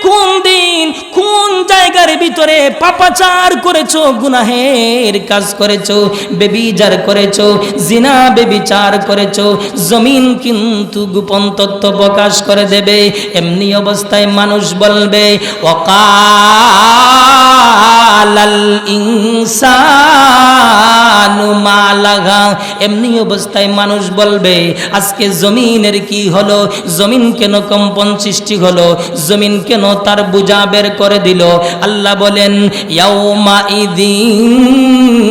কোন দিন কোন জায়গার ভিতরে পাপাচার করেছো, গুনাহের কাজ করেছো, বেবিচার করেছো, জিনা বেবিচার করেছো, জমিন কিন্তু গোপন তথ্য প্রকাশ করে দেবে। এমনি অবস্থায় মানুষ বলবে ওয়াকালাল ইনসানু মা লাগা, এমনি অবস্থায় মানুষ বলবে আজকে জমিনের কি হলো, জমিন কেন কম্পন সৃষ্টি হলো, জমিন কেন তার বোঝা বের করে দিল। আল্লাহ বলেন ইয়াউমা ইদিন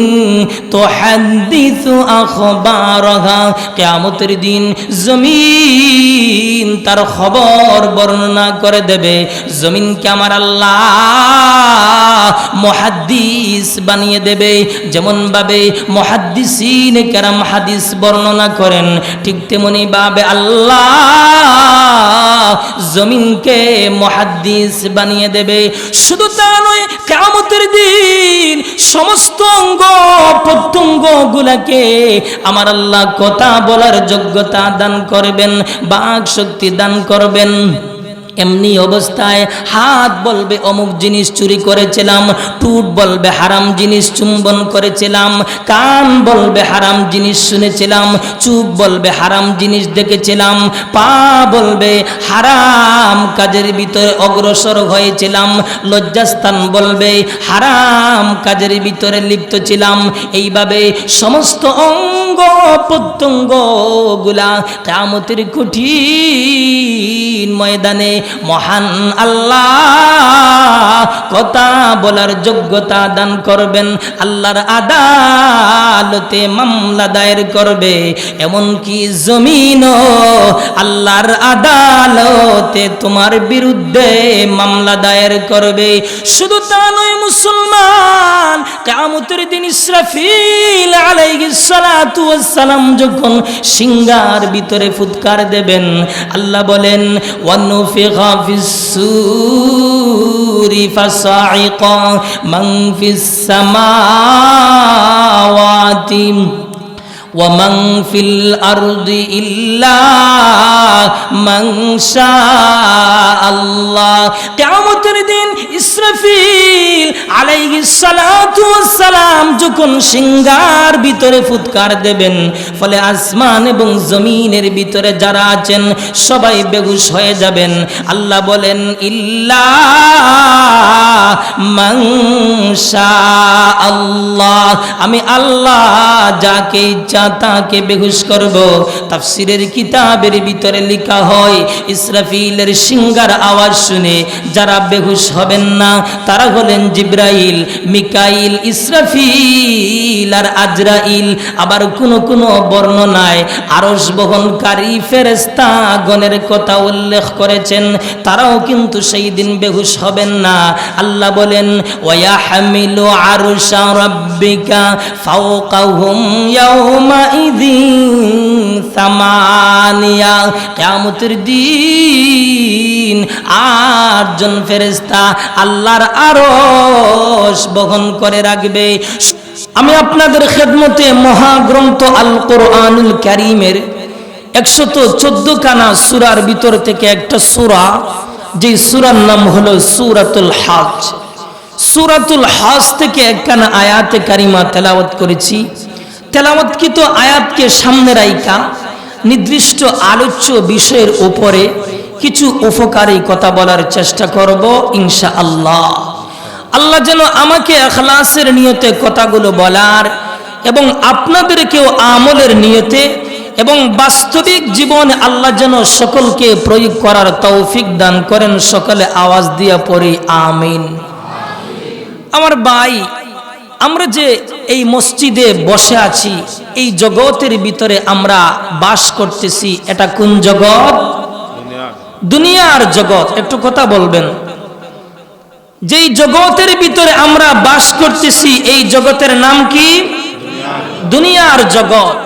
তুহাদ্দিসু আখবারাহা, কিয়ামতের দিন জমিন তার খবর বর্ণনা করে দেবে। জমিনকে আমার আল্লাহ মুহাদ্দিস বানিয়ে দেবে। যেমন ভাবে মুহাদ্দিসিনে কেরাম হাদিস বর্ণনা করেন, ঠিক তেমনি ভাবে আল্লাহ জমিনকে মুহাদ্দিস বানিয়ে দেবে। শুধু তা নয়, কিয়ামতের দিন সমস্ত অঙ্গ প্রত্যঙ্গ গুলাকে আমার আল্লাহ কথা বলার যোগ্যতা দান করবেন, বাক শক্তি দান করবেন। এমনি অবস্থায় হাত বলবে অমুক জিনিস চুরি করেছিলাম, ঠোঁট বলবে হারাম জিনিস চুম্বন করেছিলাম, কান বলবে হারাম জিনিস শুনেছিলাম, চোখ বলবে হারাম জিনিস দেখেছিলাম, পা বলবে হারাম কাজের ভিতরে অগ্রসর হয়েছিলাম, লজ্জাস্থান বলবে হারাম কাজের ভিতরে লিপ্ত ছিলাম। এইভাবে সমস্ত অঙ্গ প্রত্যঙ্গ গুলা কিয়ামতের কঠিন ময়দানে মহান আল্লাহ কথা বলার যোগ্যতা দান করবেন। আল্লাহর আদালতে মামলা দায়ের করবে। এমনকি জমিনও আল্লাহর আদালতে তোমার বিরুদ্ধে মামলা দায়ের করবে। শুধু তা নয় মুসলমান, কিয়ামতের দিন ইসরাফিল আলাইহিস সালাতু ওয়াস সালাম যখন সিংহার ভিতরে ফুৎকার দেবেন, আল্লাহ বলেন ওয়ানুফিখা ফিস সূরি ফাসাইকা মান ফিস সামাওয়াতি ومن في الأرض إلا من شاء الله। কিয়ামতের দিন ইসরাফিল আলাইহিস সালাতু ওয়াস সালাম যখন সিংহার ভিতরে ফুৎকার দেবেন, ফলে আসমান এবং জমিনের ভিতরে যারা আছেন সবাই বেহুশ হয়ে যাবেন। আল্লাহ বলেন ইল্লা মান শাআ আল্লাহ, আমি আল্লাহ যাকে ইচ্ছা তাকে বেহুশ করব। তাফসীরের কিতাবের ভিতরে লেখা হয় ইসরাফিলের সিংহার আওয়াজ শুনে যারা বেহুশ হবেন না তারা হলেন জিবরাইল, মিকাইল, ইসরাফিল আর আজরাইল। আবার কোন বর্ণনায় আরশ বহনকারী ফেরেশতা গণের কথা উল্লেখ করেছেন, তারাও কিন্তু সেই দিন বেহুশ হবেন না। আল্লাহ বলেন ওয়ায়াহমিলু আরশা রাব্বিকা ফাওকাহুম ইয়াউমা ইদিন সামানিয়া। কিয়ামতের দিন 8 জন ফেরেশতা আল্লাহর আরশ বহন করে রাখবে। আমি আপনাদের খেদমতে মহাগ্রন্থ আল কোরআনুল কারীমের 114 খানা সূরার ভিতর থেকে একটা সূরা, যে সূরার নাম হলো সূরাতুল হজ। সূরাতুল হজ থেকে একখানা আয়াতে কারিমা তেলাওয়াত করেছি। তেলাওয়াতকৃত আয়াতকে সামনে রাইখা নির্দিষ্ট আলোচ্য বিষয়ের উপরে কিছু উপকারী কথা বলার চেষ্টা করব ইনশাআল্লাহ। আল্লাহ যেন আমাকে ইখলাসের নিয়তে কথাগুলো বলার এবং আপনাদেরকেও আমলের নিয়তে এবং বাস্তবিক জীবনে আল্লাহ যেন সকলকে প্রয়োগ করার তৌফিক দান করেন। সকলে আওয়াজ দিয়ে পড়ি আমিন। আমার ভাই, আমরা যে এই মসজিদে বসে আছি, এই জগতের ভিতরে আমরা বাস করতেছি, এটা কোন জগৎ? দুনিয়ার জগৎ। একটু কথা বলবেন। যেই জগতের ভিতরে আমরা বাস করতেছি এই জগতের নাম কি? দুনিয়ার জগৎ।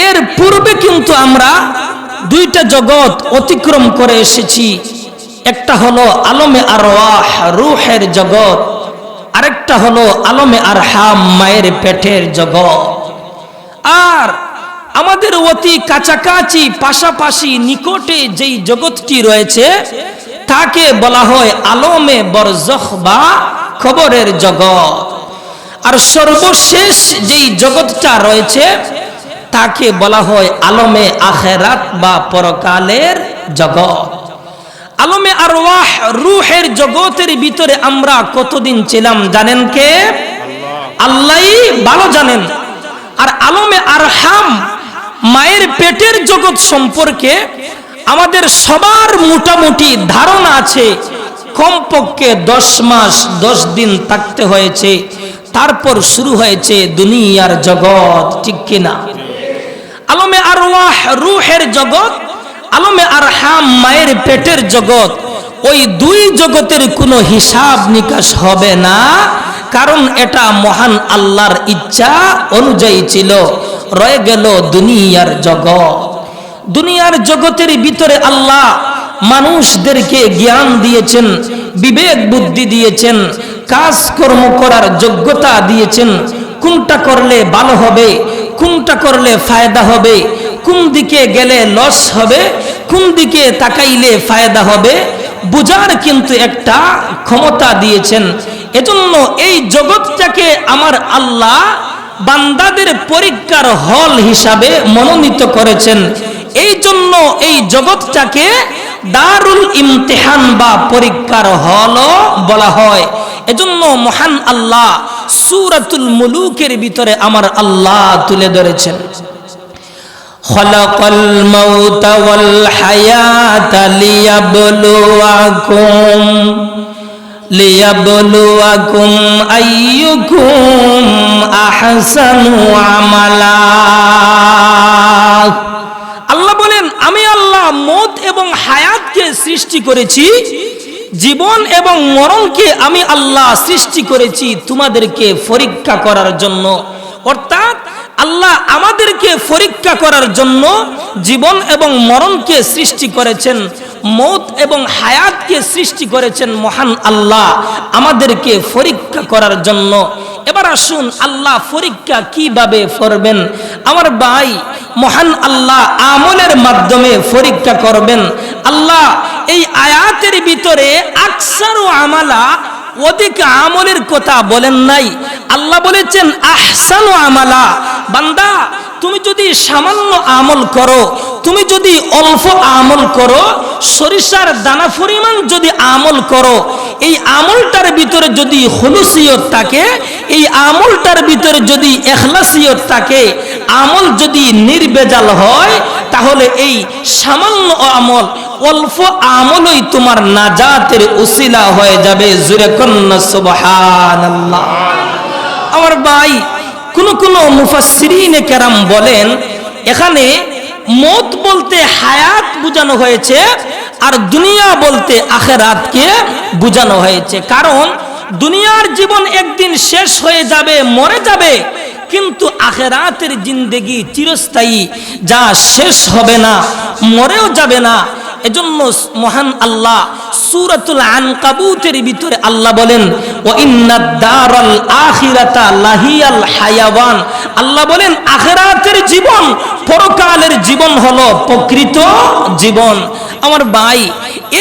এর পূর্বে কিন্তু আমরা দুইটা জগৎ অতিক্রম করে এসেছি। একটা হলো আলমে আরওয়াহ, রূহের জগৎ, আরেকটা হলো আলমে আরহাম, মায়ের পেটের জগৎ। আর আমাদের অতি কাছাকাছি পাশাপাশি নিকটে যেই জগৎটি রয়েছে তাকে বলা হয় আলমে বরজখ বা খবরের জগৎ। আর সর্বশেষ যেই জগৎটা রয়েছে তাকে বলা হয় আলমে আখেরাত বা পরকালের জগৎ। আলমে আরওয়াহ রূহের জগতের ভিতরে আমরা কতদিন ছিলাম জানেন কে? আল্লাহই ভালো জানেন। আর আলমে আরহাম মায়ের পেটের জগৎ সম্পর্কে আমাদের সবার মোটামুটি ধারণা আছে। কমপক্ষে 10 মাস 10 দিন থাকতে হয়েছে, তারপর শুরু হয়েছে দুনিয়ার জগৎ, ঠিক কিনা? আলমে আরওয়াহ রূহের জগৎ, আলমে আরহাম মায়ের পেটের জগৎ, ওই দুই জগতের কোনো হিসাব নিকাশ হবে না, কারণ এটা মহান আল্লাহর ইচ্ছা অনুযায়ী ছিল। রয়ে গেল দুনিয়ার জগৎ। দুনিয়ার জগতের ভিতরে আল্লাহ মানুষদেরকে জ্ঞান দিয়েছেন, বিবেক বুদ্ধি দিয়েছেন, কাজকর্ম করার যোগ্যতা দিয়েছেন। কোনটা করলে ভালো হবে, কোনটা করলে ফায়দা হবে, কোন দিকে গেলে লস হবে, কোন দিকে তাকাইলে ফায়দা হবে, বুঝার কিন্তু একটা ক্ষমতা দিয়েছেন। এজন্য এই জগৎটাকে আমার আল্লাহ বান্দাদের পরীক্ষার হল হিসাবে মনোনীত করেছেন। এই জন্য এই জগৎটাকে দারুল ইমতিহান বা পরীক্ষার হল বলা হয়। এজন্য মহান আল্লাহ সূরাতুল মুলুকের ভিতরে আমার আল্লাহ তুলে ধরেছেন, খলাকাল মাউতা ওয়াল হায়াতা লিয়াবলুয়াকুম আইয়ুকুম আহসানু আমালা। আল্লাহ বলেন আমি আল্লাহ মওত এবং হায়াতকে সৃষ্টি করেছি, জীবন এবং মরণকে আমি আল্লাহ সৃষ্টি করেছি তোমাদেরকে পরীক্ষা করার জন্য। অর্থাৎ আল্লাহ আমাদেরকে পরীক্ষা করার জন্য জীবন এবং মরণকে সৃষ্টি করেছেন, মওত এবং হায়াতকে সৃষ্টি করেছেন মহান আল্লাহ আমাদেরকে পরীক্ষা করার জন্য। এবার আসুন আল্লাহ পরীক্ষা কিভাবে করবেন? আমার ভাই, মহান আল্লাহ আমলের মাধ্যমে পরীক্ষা করবেন। আল্লাহ এই আয়াতের ভিতরে আকসারু আমালা, অধিক আমলের কথা বলেন নাই। আল্লাহ বলেছেন আহসানু আমালা। বান্দা, তুমি যদি সামান্য আমল করো, তুমি যদি অল্প আমল করো, সরিষার দানা পরিমাণ যদি আমল করো, এই আমলটার ভিতরে যদি খুলুসিয়ত থাকে, এই আমলটার ভিতরে যদি ইখলাসিয়ত থাকে, আমল যদি নির্ভেজাল হয়, তাহলে এই সামান্য আমল, অল্প আমলই তোমার নাজাতের উসিলা হয়ে যাবে। জোরে কন্না সুবহানাল্লাহ। আমার ভাই, কোন মুফাসসিরিনে কেরাম বলেন এখানে মওত বলতে হায়াত বোঝানো হয়েছে, আর দুনিয়া বলতে আখিরাতকে বোঝানো হয়েছে। কারণ দুনিয়ার জীবন একদিন শেষ হয়ে যাবে, মরে যাবে, কিন্তু আখিরাতের জিন্দেগি চিরস্থায়ী, যা শেষ হবে না, মরেও যাবে না। এজন্য মহান আল্লাহ সূরাতুল আনকাবুতের ভিতরে আল্লাহ বলেন ওয়া ইন্নাদ দারাল আখিরাতা লাহিয়াল হায়াওয়ান। আল্লাহ বলেন আখিরাতের জীবন, পরকালের জীবন হলো প্রকৃত জীবন। আমার ভাই,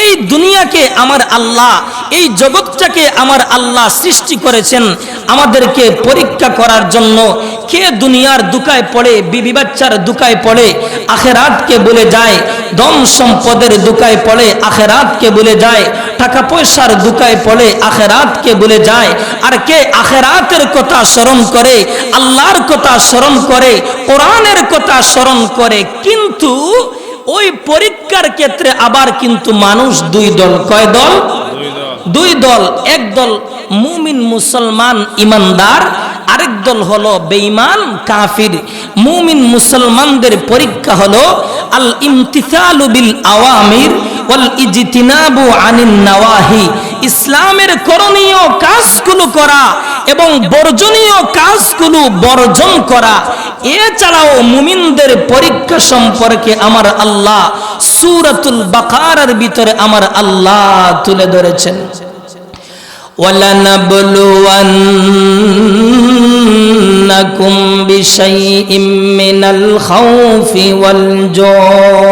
এই দুনিয়াকে আমার আল্লাহ, এই জগৎটাকে আমার আল্লাহ সৃষ্টি করেছেন আমাদেরকে পরীক্ষা করার জন্য। কে দুনিয়ার দুকায় পড়ে, বিবি বাচ্চার দুকায় পড়ে, আখিরাতকে ভুলে যায়, ধন সম্পদের দুকায় পড়ে, আখিরাতকে ভুলে যায়, টাকা পয়সার দুকায় পড়ে, আখিরাতকে ভুলে যায়। আর কে আখিরাতের কথা স্মরণ করে, আল্লাহর কথা স্মরণ করে, কোরআনের কথা স্মরণ করে। কিন্তু ওই পরীক্ষার ক্ষেত্রে আবার কিন্তু মানুষ দুই দল। কয় দল? দুই দল। এক দল মুমিন মুসলমান ইমানদার, আরেক দল হলো বেঈমান কাফির। মুমিন মুসলমানদের পরীক্ষা হলো আল ইমতিসালু বিল আওয়ামির ওয়াল ইজতিনাবু আনিন নাওয়াহি। ইসলামের করণীয় কাজগুলো করা এবং বর্জনীয় কাজগুলো বর্জন করা। এছাড়াও মুমিনদের পরীক্ষা সম্পর্কে আমার আল্লাহ সূরাতুল বাকারার ভিতরে আমার আল্লাহ তুলে ধরেছেন, وَلَنَبْلُوَنَّكُمْ بِشَيْءٍ مِّنَ الْخَوْفِ وَالْجُوعِ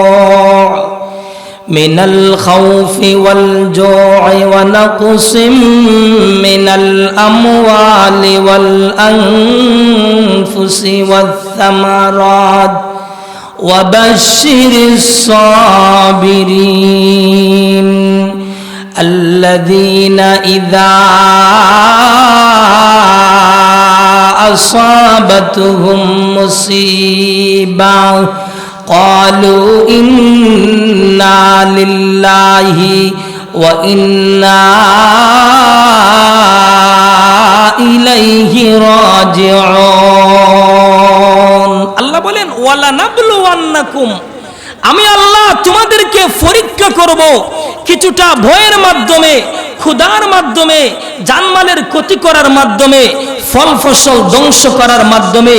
মিনাল খাউফি ওয়াল জু'i ওয়া নাকসিম মিনাল আমওয়ালি ওয়াল আনফুসি ওয়াথ থামারাত ওয়া বাশশিরিস সাবিরিন আল্লাযীনা ইযা أصابتهم مصيبة قالوا إنا لله وإنا إليه راجعون আল্লাহ বলেন ওয়ালা নাবলুওয়ান্নাকুম আমি আল্লাহ তোমাদেরকে পরীক্ষা করব কিছুটা ভয়ের মাধ্যমে ক্ষুধার মাধ্যমে জানমালের ক্ষতি করার মাধ্যমে ফল ফসল ধ্বংস করার মাধ্যমে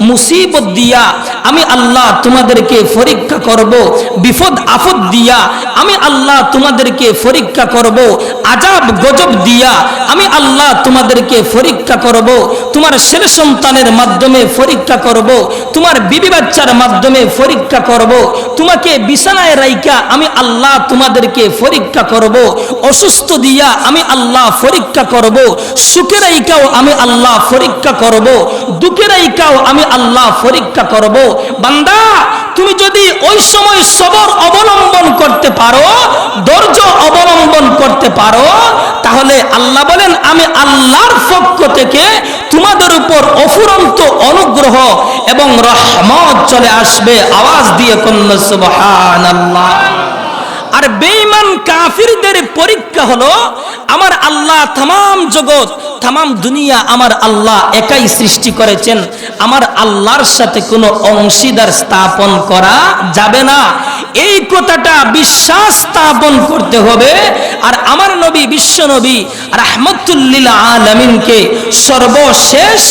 মুসিবত দিয়া আমি আল্লাহ তোমাদেরকে পরীক্ষা করব বিপদ আপদ দিয়া আমি আল্লাহ তোমাদেরকে পরীক্ষা করব আযাব গজব দিয়া আমি আল্লাহ তোমাদেরকে পরীক্ষা করব তোমার ছেলে সন্তানের মাধ্যমে পরীক্ষা করব তোমার বিবি বাচ্চার মাধ্যমে পরীক্ষা করব তোমাকে বিছানায় রাইখা আমি আল্লাহ তোমাদেরকে পরীক্ষা করব অসুস্থ দিয়া আমি আল্লাহ পরীক্ষা করব সুখে রাইখাও আমি আল্লাহ পরীক্ষা করব দুঃখে রাইখাও আমি আল্লাহ পরীক্ষা করব বান্দা তুমি যদি ওই সময় সবর অবলম্বন করতে পারো ধৈর্য অবলম্বন করতে পারো তাহলে আল্লাহ বলেন আমি আল্লাহর পক্ষ থেকে তোমাদের উপর অফুরন্ত অনুগ্রহ এবং রহমত চলে আসবে আওয়াজ দিয়ে কন্যা সুবহানাল্লাহ আর বেঈমান কাফিরদের পরীক্ষা হলো আমার আল্লাহ तमाम জগৎ तमाम দুনিয়া আমার আল্লাহ একাই সৃষ্টি করেছেন আমার আল্লাহর সাথে কোনো অংশীদার স্থাপন করা যাবে না এই কথাটা বিশ্বাস স্থাপন করতে হবে আর আমার নবী বিশ্ব নবী রাহমাতুল লিল আলামিনকে সর্বশেষ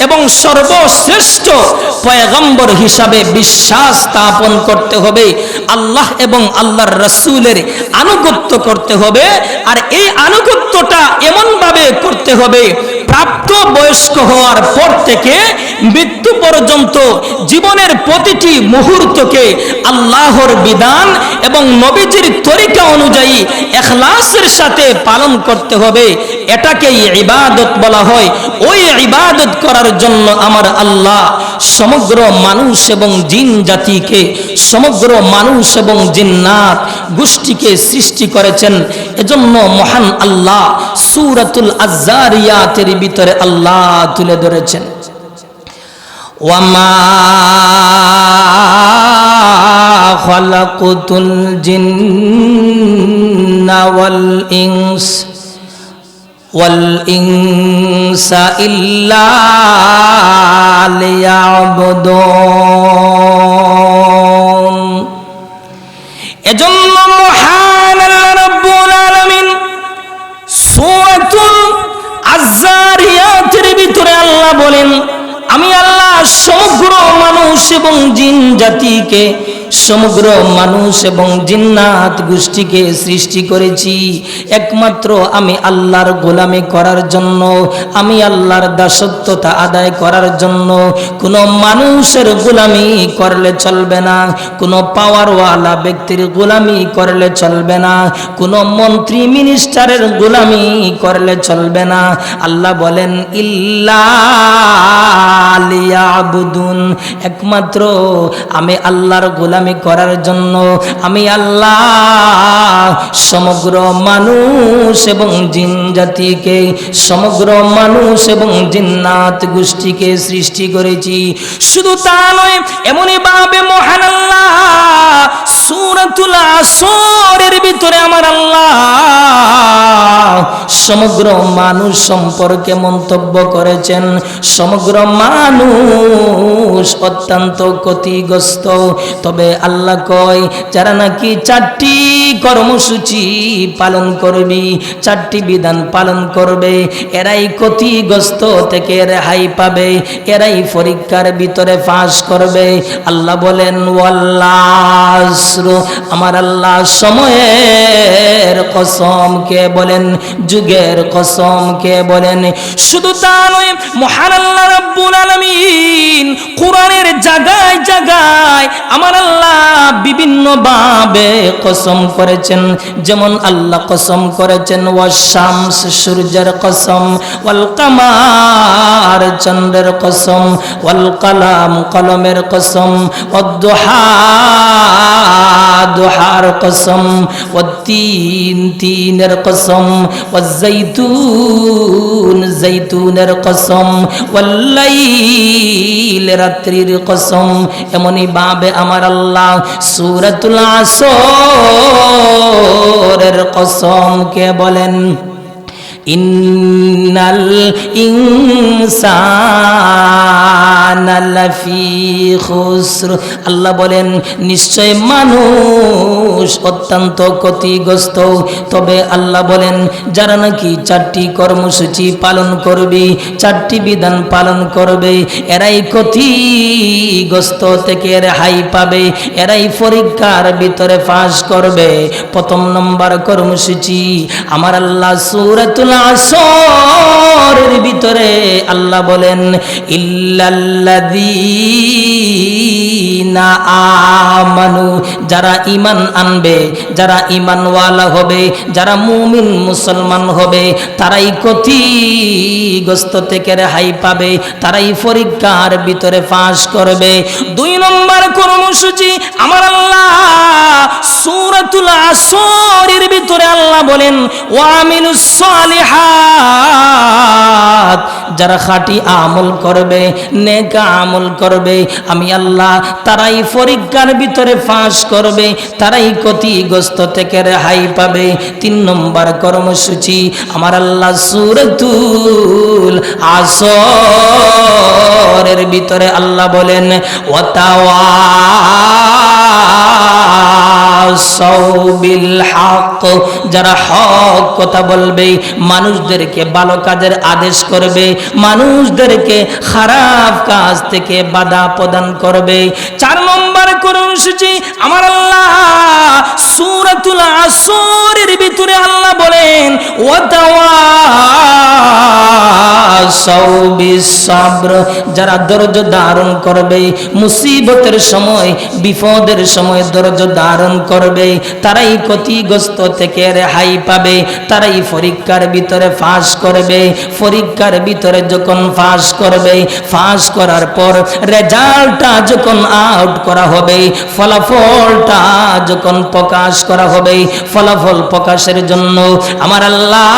এবং সর্বশ্রেষ্ঠ পয়গম্বর হিসাবে বিশ্বাস স্থাপন করতে হবে আল্লাহ এবং আল্লাহর রাসূলের আনুগত্য করতে হবে আর এই আনুগত্যটা এমন ভাবে করতে হবে প্রাপ্ত বয়স্ক হওয়ার পর থেকে মৃত্যু পর্যন্ত জীবনের প্রতিটি মুহূর্তকে আল্লাহর বিধান এবং নবীজির তরিকা অনুযায়ী ইখলাসের সাথে পালন করতে হবে এটাকেই ইবাদত বলা হয় ওই ইবাদত করার জন্য আমার আল্লাহ সমগ্র মানুষ এবং জিন জাতিকে সমগ্র মানুষ এবং জিন্নাত গোষ্ঠীকে সৃষ্টি করেছেন এজন্য মহান আল্লাহ সূরাতুল আয-যারিয়াতের ভিতরে আল্লাহ তুলে ধরেছেন ওয়ামা খালাকুতুল জিন্না ওয়াল ইনসা ইল্লা লিয়াবুদুন এজন্য মহান আল্লাহ রাব্বুল আলামিন সূরাতুল আয-যারিয়াতের ভিতরে আল্লাহ বলেন আমি আল্লাহ সমগ্র মানুষ এবং জিন জাতিকে সমগ্র মানুষ এবং জিন্নাত গোষ্ঠীকে সৃষ্টি করেছি একমাত্র আমি আল্লাহর গোলামি করার জন্য আমি আল্লাহর দাসত্বতা আদায় করার জন্য কোনো মানুষের গোলামি করলে চলবে না কোনো পাওয়ারওয়ালা ব্যক্তির গোলামি করলে চলবে না কোনো মন্ত্রী মিনিস্টারের গোলামি করলে চলবে না আল্লাহ বলেন ইল্লা লিয়াবুদুন একমাত্র আমি আল্লাহর গোলামি করার জন্য আমি আল্লাহ সমগ্র মানুষ এবং জিন জাতিকে সমগ্র মানুষ এবং জিন্নাত গোষ্ঠীকে সৃষ্টি করেছি শুধু তা নয় এমনই ভাবে মহান আল্লাহ সূরাতুল আসরের ভিতরে আমার আল্লাহ সমগ্র মানুষ সম্পর্কে মন্তব্য করেছেন সমগ্র মানুষ অত্যন্ত ক্ষতিগ্রস্ত তবে আল্লাহ কয় যারা নাকি চারটি কর্মসূচি পালন করবি চারটি বিধান পালন করবে এরাই ক্ষতিগ্রস্ত থেকে রেহাই পাবে এরাই পরীক্ষার ভিতরে পাস করবে আল্লাহ বলেন ওয়াল্লাসর আমার আল্লাহ সময়ের কসম কে বলেন যুগে যুগের কসম, কে বলেন? শুধু তা নয়, মহান আল্লাহ রাব্বুল আলামিন কোরআনের জায়গায় জায়গায় আমার আল্লাহ বিভিন্ন ভাবে কসম করেছেন। যেমন আল্লাহ কসম করেছেন ওয়াশ-শামস, সূর্যের কসম, ওয়াল কামার, চন্দ্রের কসম, ওয়াল কালাম, কলমের কসম, ওয়াদ-দুহা, দুহার কসম, ওয়াত-তিন, তিনের কসম, ওয়াজ-জাইতুন, জাইতুনের কসম, ওয়াল-লাইল, রাত্রির কসম। এমনই ভাবে আমার আল্লাহ সূরাতুল আসরের কসম, কে বলেন? ইন্নাল ইনসানা লাফি খুসর, আল্লাহ বলেন নিশ্চয় মানুষ অত্যন্ত ক্ষতিগ্রস্ত। তবে আল্লাহ বলেন যারা নাকি 4টি কর্মসূচি পালন করবে, 4টি বিধান পালন করবে, এরাই ক্ষতিগ্রস্ত থেকে রেহাই পাবে, এরাই পরীক্ষার ভিতরে পাস করবে। প্রথম নম্বর কর্মসূচি আমার আল্লাহ সূরাতুল আসরের ভিতরে আল্লাহ বলেন ইল্লাল্লাযীনা আমানু, যারা ঈমান আনবে, যারা ঈমানওয়ালা হবে, যারা মুমিন মুসলমান হবে, তারাই ক্ষতিগ্রস্ত থেকে রেহাই পাবে, তারাই পরীক্ষার ভিতরে পাস করবে। 2 নম্বর কর্মসূচি আমার আল্লাহ সূরাতুল আসরের ভিতরে আল্লাহ বলেন ওয়ামিলুস সালিহাত, যারা খাঁটি আমল করবে, নেক আমল করবে, আমি আল্লাহ তারাই পরীক্ষার ভিতরে পাস করবে, তারাই ক্ষতিগ্রস্ত থেকে রেহাই পাবে। 3 নম্বর কর্মসূচি আমার আল্লাহ সূরাতুল আসরের ভিতরে আল্লাহ বলেন ওয়াতাওয়াসাউ বিল হক, যারা হক কথা বলবে, মানুষদেরকে ভালো কাজের আদেশ করবে, মানুষদেরকে খারাপ কাজ থেকে বাধা প্রদান করবে। 4 নম্বর কর্মসূচি আমার আল্লাহ সূরাতুল আসরের ভিতরে আল্লাহ বলেন ওয়াতাওয়াসাউ বিস সাবর, যারা ধৈর্য ধারণ করবে, মুসিবতের সময়, বিপদের সময় ধৈর্য ধারণ করবে, তারাই ক্ষতিগ্রস্ত থেকে রেহাই পাবে, তারাই পরীক্ষার ভিতরে পাস করবে। পরীক্ষার ভিতরে যখন পাস করবে, পাস করার পর রেজাল্টটা যখন আউট করা হবে, ফলাফলটা যখন প্রকাশ করা হবে, ফলাফল প্রকাশের জন্য আমার আল্লাহ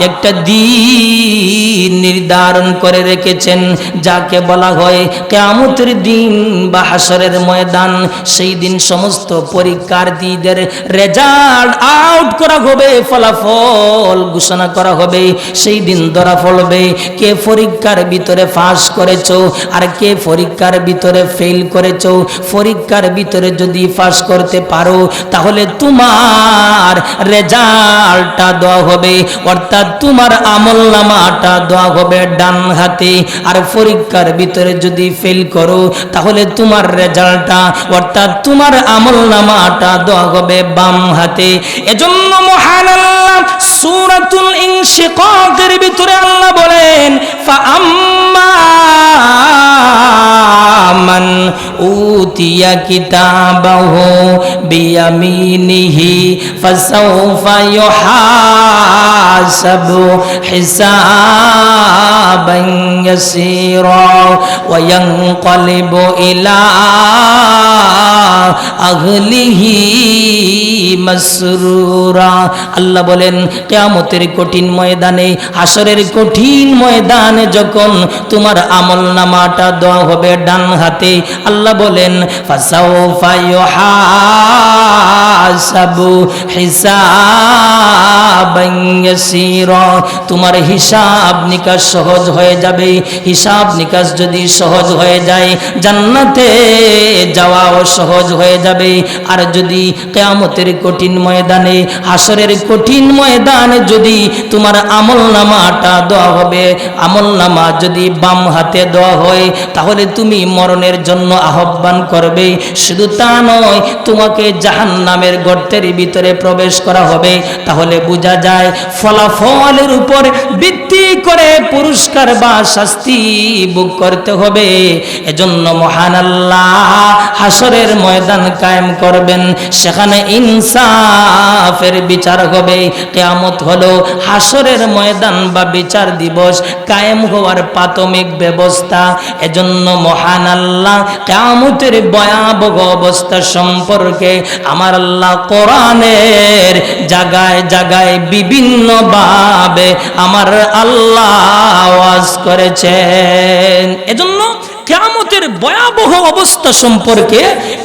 একটা দিন নির্ধারণ করে রেখেছেন, যাকে বলা হয় কিয়ামতের দিন বা হাসরের ময়দান। সেই দিন সমস্ত পরীক্ষার্থীদের রেজাল্ট আউট করা হবে, ফলাফল ঘোষণা করা হবে। সেই দিন ধরা পড়বে কে পরীক্ষার ভিতরে পাস করেছো আর কে পরীক্ষার ভিতরে ফেল করেছো। পরীক্ষার ভিতরে যদি পাস করতে পারো তাহলে তোমার রেজাল্টটা দেওয়া হবে, অর্থাৎ তোমার আমলনামাটা দেওয়া হবে ডান হাতে, আর পরীক্ষার ভিতরে যদি ফেল করো তাহলে তোমার রেজাল্টটা অর্থাৎ তোমার আমলনামাটা দেওয়া হবে বাম হাতে। এজন্য মহান আল্লাহ সূরাতুল ইনশিকাকের ভিতরে আল্লাহ বলেন ফাআম্মা মান উতিয়া কিতাবাহু বিয়ামিনিহি ফাসাউফা ইউহাসাবু হিসাবান ইয়াসীরা ওয়া ইয়ানকালিবু ইলা আহলিহি মাসরুরা। আল্লাহ বলেন কিয়ামতের কঠিন ময়দানে, হাসরের কঠিন ময়দানে যখন তোমার আমলনামাটা দেওয়া হবে ডান হাতে, আল্লাহ বলেন ফাসাউফা ইউহাসাবু হিসাবান ইয়াসীরা, তোমার হিসাব নিকাশ সহজ হয়ে যাবে। হিসাব নিকাশ যদি সহজ হয়ে যায়, জান্নাতে যাওয়াও সহজ হয়ে যাবে। আর যদি কিয়ামতের কঠিন ময়দানে, হাসরের কঠিন ময়দানে যদি তোমার আমলনামাটা দেওয়া হবে, আমলনামা যদি বাম হাতে দেওয়া হয়, তাহলে তুমি মরণের জন্য আহ্বান করবে। শুধু তা নয়, তোমাকে জাহান্নামের গর্তের ভিতরে প্রবেশ করা হবে। তাহলে বোঝা যায় ফলাফলের উপর ভিত্তি করে পুরস্কার বা শাস্তি ভোগ করতে হবে। এজন্য মহান আল্লাহ হাসরের ময়দান কায়েম করবেন, সেখানে ইনসাফের বিচার হবে। কিয়ামত হলো হাসরের ময়দান বা বিচার দিবস কায়েম হওয়ার প্রাথমিক ব্যবস্থা। এজন্য মহান আল্লাহ কিয়ামতের ভয়াবহ অবস্থা সম্পর্কে আমার আল্লাহ কোরআনের জায়গায় জায়গায় বিভিন্ন ভাবে আমার আল্লাহ ওয়াজ করেছেন। এজন্য কিয়ামতের ভয়াবহ অবস্থা সম্পর্কে,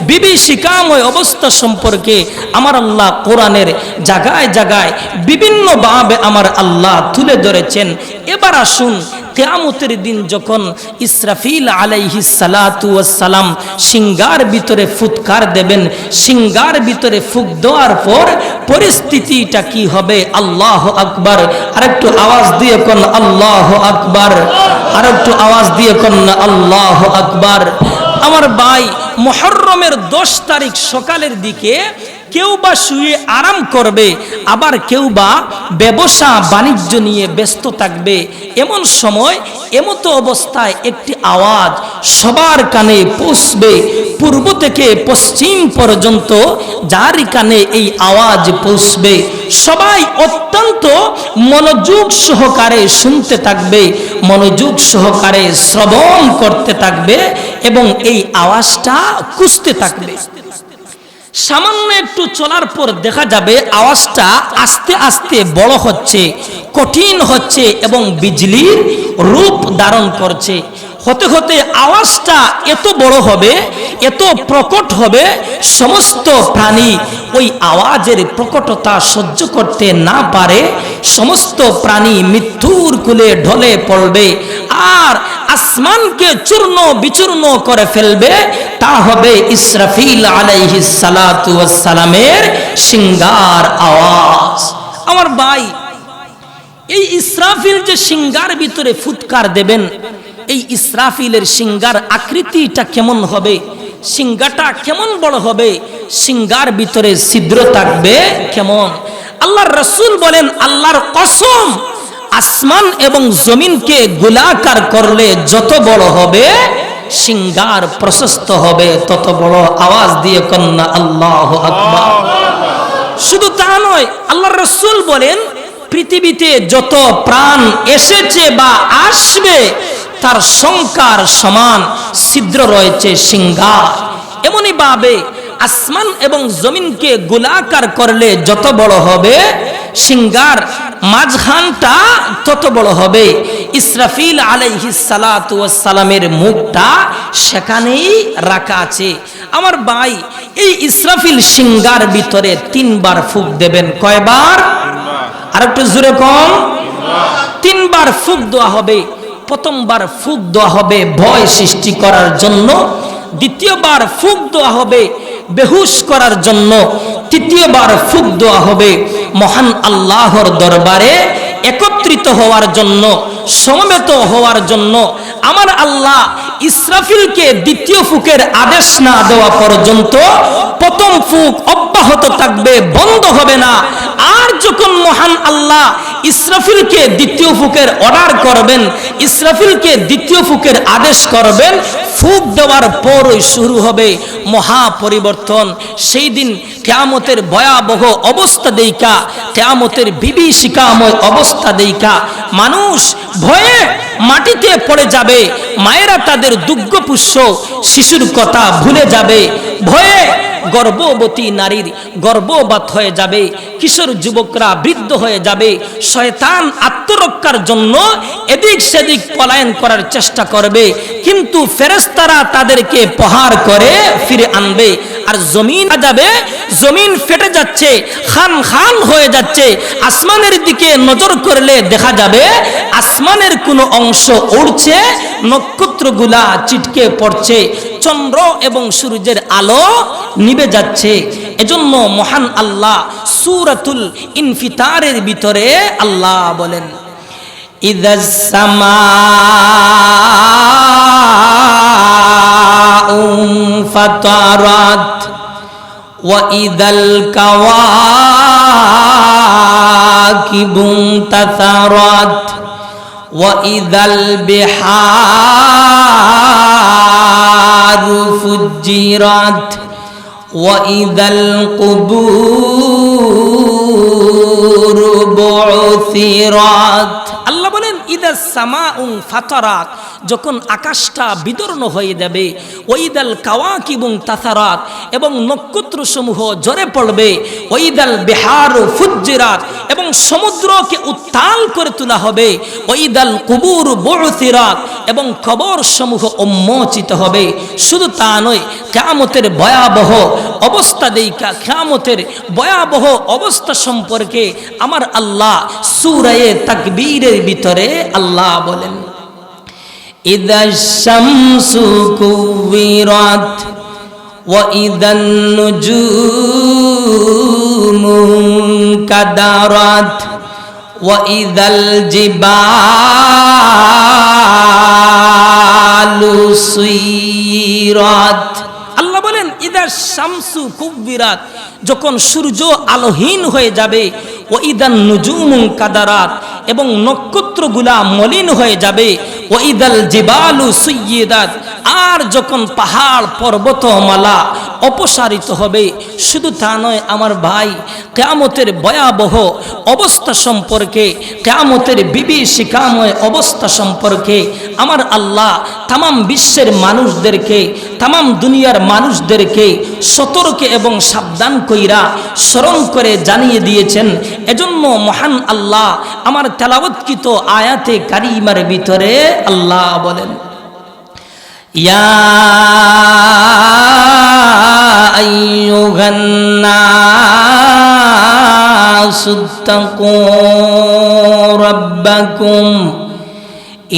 বিভীষিকাময় অবস্থা সম্পর্কে আমার আল্লাহ কোরআনের জায়গায় জায়গায় বিভিন্ন ভাবে আমার আল্লাহ তুলে ধরেছেন। এবার আসুন, কিয়ামতের দিন যখন ইসরাফিল আলাইহিস সালাতু ওয়াস সালাম সিংহার ভিতরে ফুৎকার দেবেন, সিংহার ভিতরে ফুঁক দেওয়ার পর পরিস্থিতিটা কি হবে? আল্লাহু আকবার। আরেকটু আওয়াজ দিয়ে কোন আল্লাহু আকবার, আরেকটু আওয়াজ দিয়ে কোন আল্লাহু আকবার। আমার ভাই, মুহররমের 10 তারিখ সকালের দিকে কেউ বা শুয়ে আরাম করবে, আবার কেউ বা ব্যবসা বাণিজ্য নিয়ে ব্যস্ত থাকবে। এমন সময়, এমতো অবস্থায় একটি আওয়াজ সবার কানে পৌঁছবে। পূর্ব থেকে পশ্চিম পর্যন্ত যার কানে এই আওয়াজ পৌঁছবে, সবাই অত্যন্ত মনোযোগ সহকারে শুনতে থাকবে, মনোযোগ সহকারে শ্রবণ করতে থাকবে এবং এই আওয়াজটা খুঁজতে থাকবে। সামান্য একটু চলার পর দেখা যাবে আওয়াজটা আস্তে আস্তে বড় হচ্ছে, কঠিন হচ্ছে এবং বিজলির রূপ ধারণ করছে। হতে হতে আওয়াজটা এত বড় হবে, এত প্রকট হবে, সমস্ত প্রাণী ওই আওয়াজের প্রকটতা সহ্য করতে না পারে, সমস্ত প্রাণী মৃত্যুর কুলে ঢলে পড়বে আর আসমানকে চূর্ণ বিচূর্ণ করে ফেলবে। তা হবে ইসরাফিল আলাইহিস সালাতু ওয়াস সালামের সিংহার আওয়াজ। আমার ভাই, এই ইসরাফিল যে সিংহার ভিতরে ফুৎকার দেবেন, এই ইসরাফিলের সিংহার আকৃতিটা কেমন হবে, সিংহাটা কেমন বড় হবে, সিংহার ভিতরে ছিদ্র থাকবে কেমন? আল্লাহর রাসূল বলেন, আল্লাহর কসম, আসমান এবং জমিনকে গোলাকার করলে যত বড় হবে, সিংহার প্রশস্ত হবে তত বড়। আওয়াজ দিয়ে কন্যা আল্লাহু আকবার। শুধু তা নয়, আল্লাহর রাসূল বলেন, পৃথিবীতে যত প্রাণ এসেছে বা আসবে তার সংখ্যার সমান ছিদ্র রয়েছে সিংহার। এমনি ভাবে আসমান এবং জমিনকে গোলাকার করলে যত বড় হবে, সিংহার মাঝখানটা তত বড় হবে। ইসরাফিল আলাইহিস সালাতু ওয়াস সালামের মুখটা সেখানেই রাখা আছে। আমার ভাই, এই ইসরাফিল সিংহার ভিতরে 3 বার ফুঁক দেবেন। কয়বার? আর একটু জোরে কম। 3 বার ফুঁক দেওয়া হবে। প্রথমবার ফুঁক দেওয়া হবে ভয় সৃষ্টি করার জন্য, দ্বিতীয়বার ফুঁক দেওয়া হবে বেহুশ করার জন্য, তৃতীয়বার ফুঁক দেওয়া হবে মহান আল্লাহর দরবারে একত্রিত হওয়ার জন্য, সমবেত হওয়ার জন্য। আমার আল্লাহ ইসরাফিলকে দ্বিতীয় ফুঁকের আদেশ না দেওয়া পর্যন্ত প্রথম ফুঁক অব্যাহত থাকবে, বন্ধ হবে না। আর যখন মহান আল্লাহ ইসরাফিলকে দ্বিতীয় ফুঁকের অর্ডার করবেন, ইসরাফিলকে দ্বিতীয় ফুঁকের আদেশ করবেন, ফুঁক দেওয়ার পরই শুরু হবে মহা পরিবর্তন। সেই দিন কিয়ামতের ভয়াবহ অবস্থা দেইকা, কিয়ামতের বিভীষিকাময় অবস্থা দেইকা মানুষ ভয়ে মাটিতে পড়ে যাবে। মায়েরা তাদের দুগ্ধপুষ্য শিশুর কথা ভুলে যাবে, ভয়ে গর্ভবতী নারীর গর্ভপাত হয়ে যাবে, কিশোর যুবকরা বৃদ্ধ হয়ে যাবে। শয়তান আত্মরক্ষার জন্য এদিক সেদিক পলায়ন করার চেষ্টা করবে, কিন্তু ফেরেশতারা তাদেরকে প্রহার করে ফিরে আনবে। আর জমিন যাবে, জমিন ফেটে যাচ্ছে, খান খান হয়ে যাচ্ছে। আসমানের দিকে নজর করলে দেখা যাবে আসমানের কোনো অংশ উড়ছে, নক্ষত্রগুলা ছিটকে পড়ছে, চন্দ্র এবং সূর্যের আলো নিভে যাচ্ছে। এজন্য মহান আল্লাহ সূরাতুল ইনফিতারের ভিতরে আল্লাহ বলেন, ইযাস সামাউ ফাতারাত ওয়া ইযাল কাওয়াকিবু তাসারাত ওয়া ইযাল বিহারু ফুজ্জিরাত ওয়া ইযাল কুবুরু বু'থিরাত। আল্লাহ বলেন ইদাস সামাউ ফাতারাত, যখন আকাশটা বিদীর্ণ হয়ে যাবে, ওয়াইদাল কাওয়াকিবু তাসারাত, এবং নক্ষত্রসমূহ ঝরে পড়বে, ওয়াইদাল বিহারু ফুজ্জিরাত, এবং সমুদ্রকে উত্তাল করে তোলা হবে, ওয়াইদাল কুবুর বু'থিরাত, এবং কবরসমূহ উন্মোচিত হবে। শুধু তা নয়, কিয়ামতের ভয়াবহ অবস্থা দেখা, কিয়ামতের ভয়াবহ অবস্থা সম্পর্কে আমার আল্লাহ সূরা তাকবীরের ভিতরে আল্লাহ বলেন, ইযাশ শামসু কুবিরাত ওয়া ইযান নুজুমু কাদারাত ওয়া ইযাল জিবালু সুইরাত। আল্লাহ বলেন ইযাশ শামসু কুবিরাত, যখন সূর্য আলোহীন হয়ে যাবে, ওয়া ইযান নুজুমু কাদারাত, এবং নক্ষত্রগুলা মলিন হয়ে যাবে, ওয়া ইযাল জিবালু সুইয়িদাত, আর যখন পাহাড় পর্বতমালা অপসারিত হবে। শুধু তা নয় আমার ভাই, কিয়ামতের ভয়াবহ অবস্থা সম্পর্কে, কিয়ামতের বিভীষিকাময় অবস্থা সম্পর্কে আমার আল্লাহ তামাম বিশ্বের মানুষদেরকে, তামাম দুনিয়ার মানুষদেরকে সতর্ক এবং সাবধান কইরা স্মরণ করে জানিয়ে দিয়েছেন। এজন্য মহান আল্লাহ আমার তেলাওয়াতকৃত আয়াতে কারিমার ভিতরে আল্লাহ বলেন, ইয়া আইয়ুহান নাসুত্তাকু রাব্বাকুম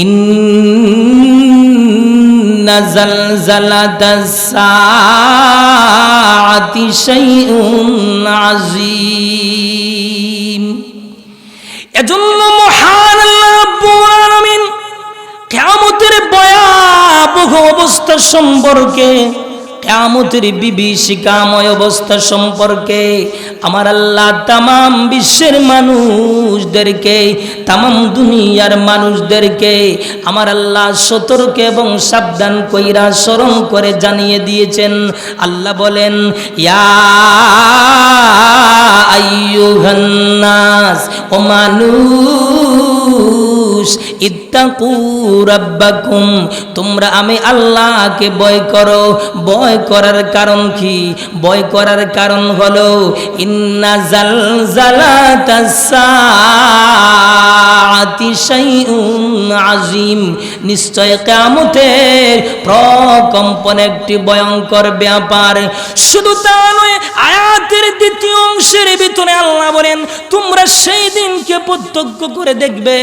ইন্না জালজালাতাস সাআতি শাইউন আযীম। এজন্য মহান আল্লাহ রাব্বুল আলামিন কিয়ামতের ভয়াবহ অবস্থা সম্পর্কে, কিয়ামতের বিভীষিকাময় অবস্থা সম্পর্কে আমার আল্লাহ তামাম বিশ্বের মানুষদেরকে, তামাম দুনিয়ার মানুষদেরকে আমার আল্লাহ সতর্ক এবং সাবধান কইরা স্মরণ করে জানিয়ে দিয়েছেন। আল্লাহ বলেন, ইয়া আইয়ুহান নাস, ও মানুষ, ইত্তাকু রাব্বাকুম, তোমরা আমি আল্লাহকে ভয় করো। ভয় করার কারণ কি? ভয় করার কারণ হলো ইন্না জালজালাতাস সাআতি শাইউন আযীম, নিশ্চয় কিয়ামতের প্রকম্পন একটি ভয়ঙ্কর ব্যাপার। শুধু তা নয়, আয়াতের দ্বিতীয় অংশের ভিতরে আল্লাহ বলেন, তোমরা সেই দিনকে প্রত্যক্ষ করে দেখবে।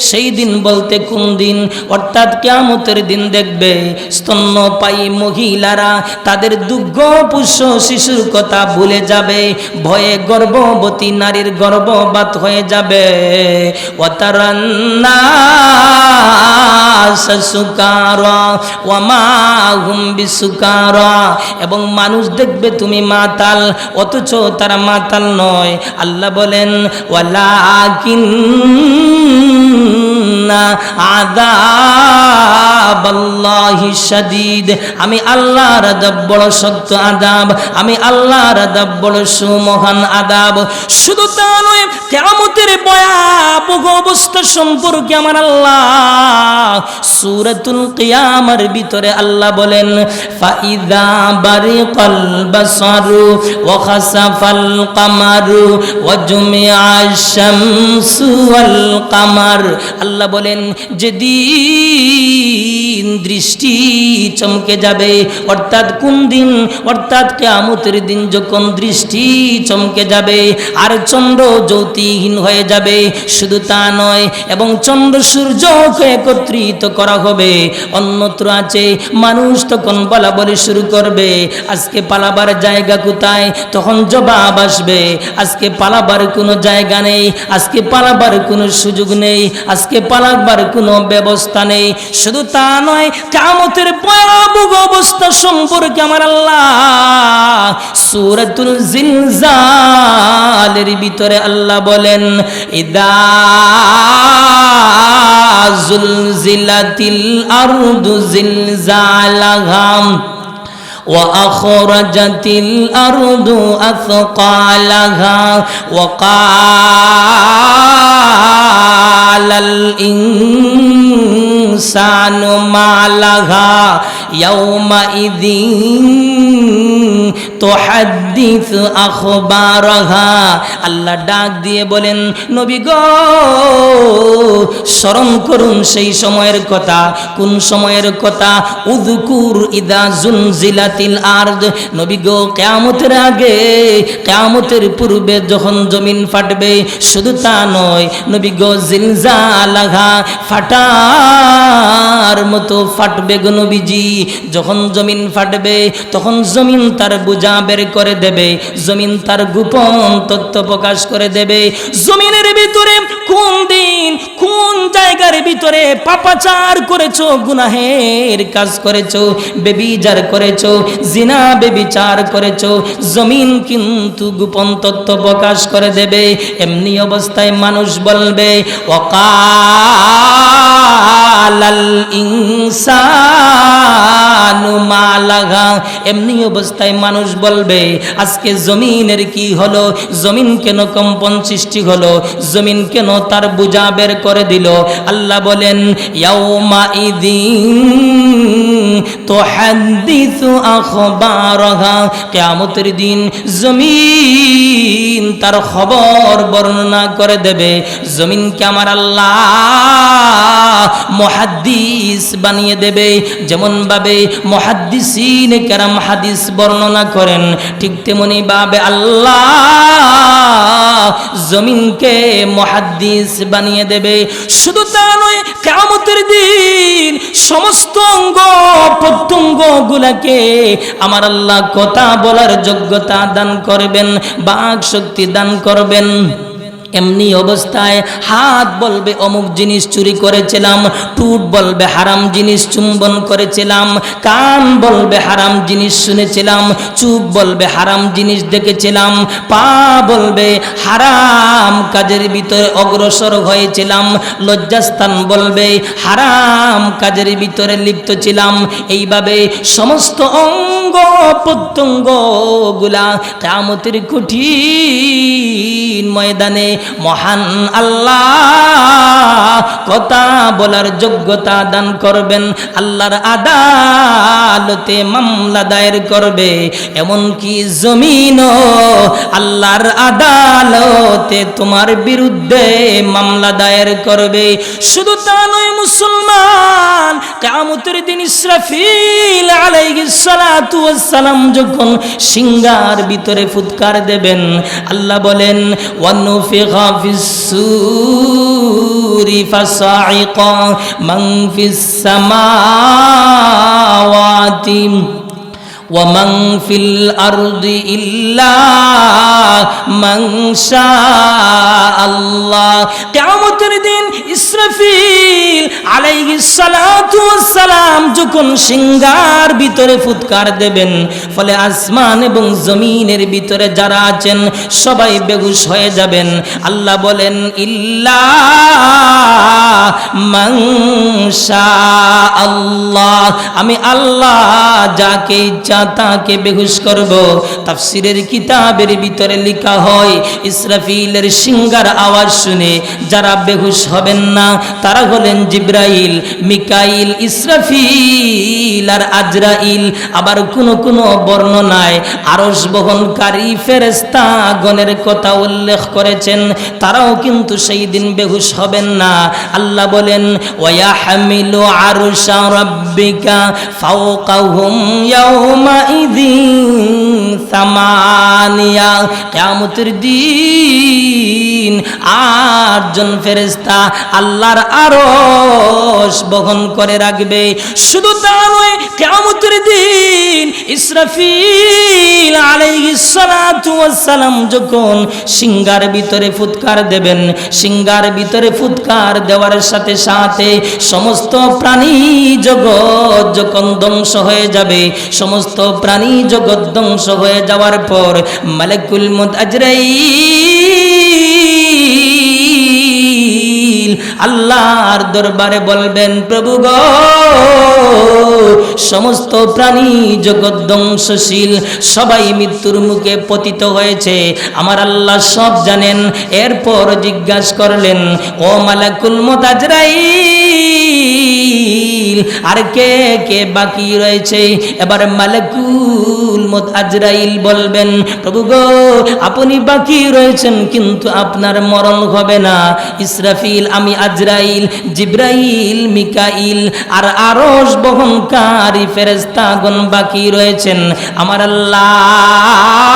সেই দিন বলতে কোন দিন? অর্থাৎ কিয়ামতের দিন দেখবে স্তন্যপায়ী মহিলারা তাদের দুগ্ধ পুষ্য শিশুর কথা ভুলে যাবে, ভয়ে গর্ভবতী নারীর গর্ভপাত হয়ে যাবে। ওয়াতারান নাসা সুকারা ওয়া মা হুম বিসুকারা, এবং মানুষ দেখবে তুমি মাতাল, অথচ তারা মাতাল নয়। আল্লাহ বলেন, ওয়ালাকিন আযাবাল্লাহি শাদীদ, আমি আল্লাহর আযাব বড় শক্ত আযাব, আমি আল্লাহর আযাব বড় সুমহান আযাব। শুধু তা নয়, কিয়ামতের ভয়াবহ অবস্থা সম্পর্কে আমার আল্লাহ সূরাতুল কিয়ামার ভিতরে আল্লাহ বলেন, ফাইযা বারিকাল বাসারু ওয়া খাসাফাল কামারু ওয়া জুমিআশ শামসু ওয়াল কামার। আল্লাহ বলেন, যেদিন দিন দৃষ্টি চমকে যাবে। অর্থাৎ কোন দিন? অর্থাৎ কিয়ামতের দিন যখন দৃষ্টি চমকে যাবে আর চন্দ্র জ্যোতিহীন হয়ে যাবে। শুধু তা নয়, এবং চন্দ্র সূর্যকে একত্রিত করা হবে। অন্যত্র আছে মানুষ তখন বলা বলি শুরু করবে, আজকে পালাবার জায়গা কোথায়? তখন জবাব আসবে, আজকে পালাবার কোনো জায়গা নেই, আজকে পালাবার কোনো সুযোগ নেই, আজকে পালাবার কোনো ব্যবস্থা নেই। শুধু তা নয়, কিয়ামতের ভয়াবহ অবস্থা সম্পর্কে আমার আল্লাহ সূরাতুল জিলজালের ভিতরে আল্লাহ বলেন, ইদা জুলজিলাতিল আরদু জিলজালাহা وأخرجت الأرض أثقالها وقال الإنسان ما لها يومئذ تحدث أخبارها। আল্লাহ ডাক দিয়ে বলেন, নবী গো স্মরণ করুন সেই সময়ের কথা। কোন সময়ের কথা? উযকুর ইদা জুলজিলাতিল আরদ। নবী গো, কিয়ামতের আগে, কিয়ামতের পূর্বে যখন জমিন ফাটবে, শুধু তা নয় নবী গো, জিলজালাহা ফাটার মতো ফাটবে গো নবীজি। যখন জমিন ফাটবে তখন জমিন তার বোঝা বের করে দেবে, জমিন তার গোপন তথ্য প্রকাশ করে দেবে। জমিনের ভিতরে কোন দিন কোন জায়গার ভিতরে পাপাচার করেছো, গুনাহের কাজ করেছো, বেবিচার করেছো, জিনা বেবিচার করেছো, জমিন কিন্তু গোপন তথ্য প্রকাশ করে দেবে। এমনি অবস্থায় মানুষ বলবে, ওয়াকালাল ইনসানু মা লাহা। এমনি অবস্থায় মানুষ বলবে, আজকে জমিনের কি হলো? জমিন কেন কম্পন সৃষ্টি হলো? জমিন কেন তার বোঝা বের করে দিল? আল্লাহ বলেন, ইয়াউমা ইদিন তুহাদ্দিসু আখবারাহা। কিয়ামতের দিন জমিন তার খবর বর্ণনা করে দেবে। জমিনকে আমার আল্লাহ মুহাদ্দিস বানিয়ে দেবে। যেমন ভাবে মুহাদ্দিসিনে কেরাম হাদিস বর্ণনা করেন, ঠিক তেমনি ভাবে আল্লাহ জমিনকে মুহাদ্দিস বানিয়ে দেবে। শুধু তা নয়, কিয়ামতের দিন সমস্ত অঙ্গ প্রত্যঙ্গ গুলাকে আমার আল্লাহ কথা বলার যোগ্যতা দান করবেন, বাক শক্তি দান করবেন। এমনি অবস্থায় হাত বলবে অমুক জিনিস চুরি করেছিলাম, ঠোঁট বলবে হারাম জিনিস চুম্বন করেছিলাম, কান বলবে হারাম জিনিস শুনেছিলাম, চোখ বলবে হারাম জিনিস দেখেছিলাম, পা বলবে হারাম কাজের ভিতরে অগ্রসর হয়েছিলাম, লজ্জাস্থান বলবে হারাম কাজের ভিতরে লিপ্ত ছিলাম। এইভাবে সমস্ত অঙ্গ প্রত্যঙ্গ গুলা কিয়ামতের কঠিন ময়দানে মহান আল্লাহ কথা বলার যোগ্যতা দান করবেন। আল্লাহর আদালতে মামলা দায়ের করবে। এমনকি জমিনও আল্লাহর আদালতে তোমার বিরুদ্ধে মামলা দায়ের করবে। শুধু তা নয় মুসলমান, কিয়ামতের দিন ইসরাফিল আলাইহিস সালাতু ওয়াস সালাম যখন সিংহার ভিতরে ফুৎকার দেবেন, আল্লাহ বলেন, ওয়ানুফিখা ফিস সূরি ফাসাইকা মান ফিস সামাওয়াতি ومن في الأرض إلا من شاء الله। কিয়ামতের দিন ইসরাফিল আলাইহিস সালাতু ওয়াস সালাম যখন সিংহার ভিতরে ফুৎকার দেবেন, ফলে আসমান এবং জমিনের ভিতরে যারা আছেন সবাই বেহুশ হয়ে যাবেন। আল্লাহ বলেন, ইল্লা মান শাআল্লাহ, আমি আল্লাহ যাকে ইচ্ছা তাকে বেহুশ করব, তাফসীরের কিতাবের ভিতরে লেখা হয় ইসরাফিলের সিংহার আওয়াজ শুনে যারা বেহুশ হবেন না তারা হলেন জিবরাইল, মিকাইল, ইসরাফিল আর আজরাইল। আবার কোন বর্ণনায় আরশ বহনকারী ফেরেশতা গণের কথা উল্লেখ করেছেন, তারাও কিন্তু সেই দিন বেহুশ হবেন না। আল্লাহ বলেন ওয়ায়াহমিলু আরশা রাব্বিকা ফাওকাহুম ইয়াওমাইযিন সামানিয়া। কিয়ামতের দিন 8 জন ফেরেশতা আল্লাহর আরশ বহন করে রাখবে। শুধু তা নয়, কিয়ামতের দিন ইসরাফিল আলাইহিস সালাতু ওয়াস সালাম যখন সিংহার ভিতরে ফুৎকার দেবেন, সিংহার ভিতরে ফুৎকার দেওয়ার সাথে সাথে সমস্ত প্রাণী জগৎ যখন ধ্বংস হয়ে যাবে, সমস্ত প্রাণী জগৎ ধ্বংস হয়ে যাওয়ার পর মালাকুল মউত আজরাইল আল্লাহর দরবারে বলবেন, প্রভু গো, সমস্ত প্রাণী জগৎ ধ্বংসশীল, সবাই মৃত্যুর মুখে পতিত হয়েছে, আমার আল্লাহ সব জানেন। এরপর জিজ্ঞাসা করলেন, ও মালাকুল মউত আজরাইল, আর কে কে বাকি রয়েছে? এবার মালাকুল মউত আজরাইল বলবেন, প্রভু গো, আপনি বাকি রয়েছেন কিন্তু আপনার মরণ হবে না। ইসরাফিল, আমি আজরাইল, জিবরাইল, মিকাইল আর আরশ বহনকারী ফেরেশতাগণ বাকি রয়েছেন। আমার আল্লাহ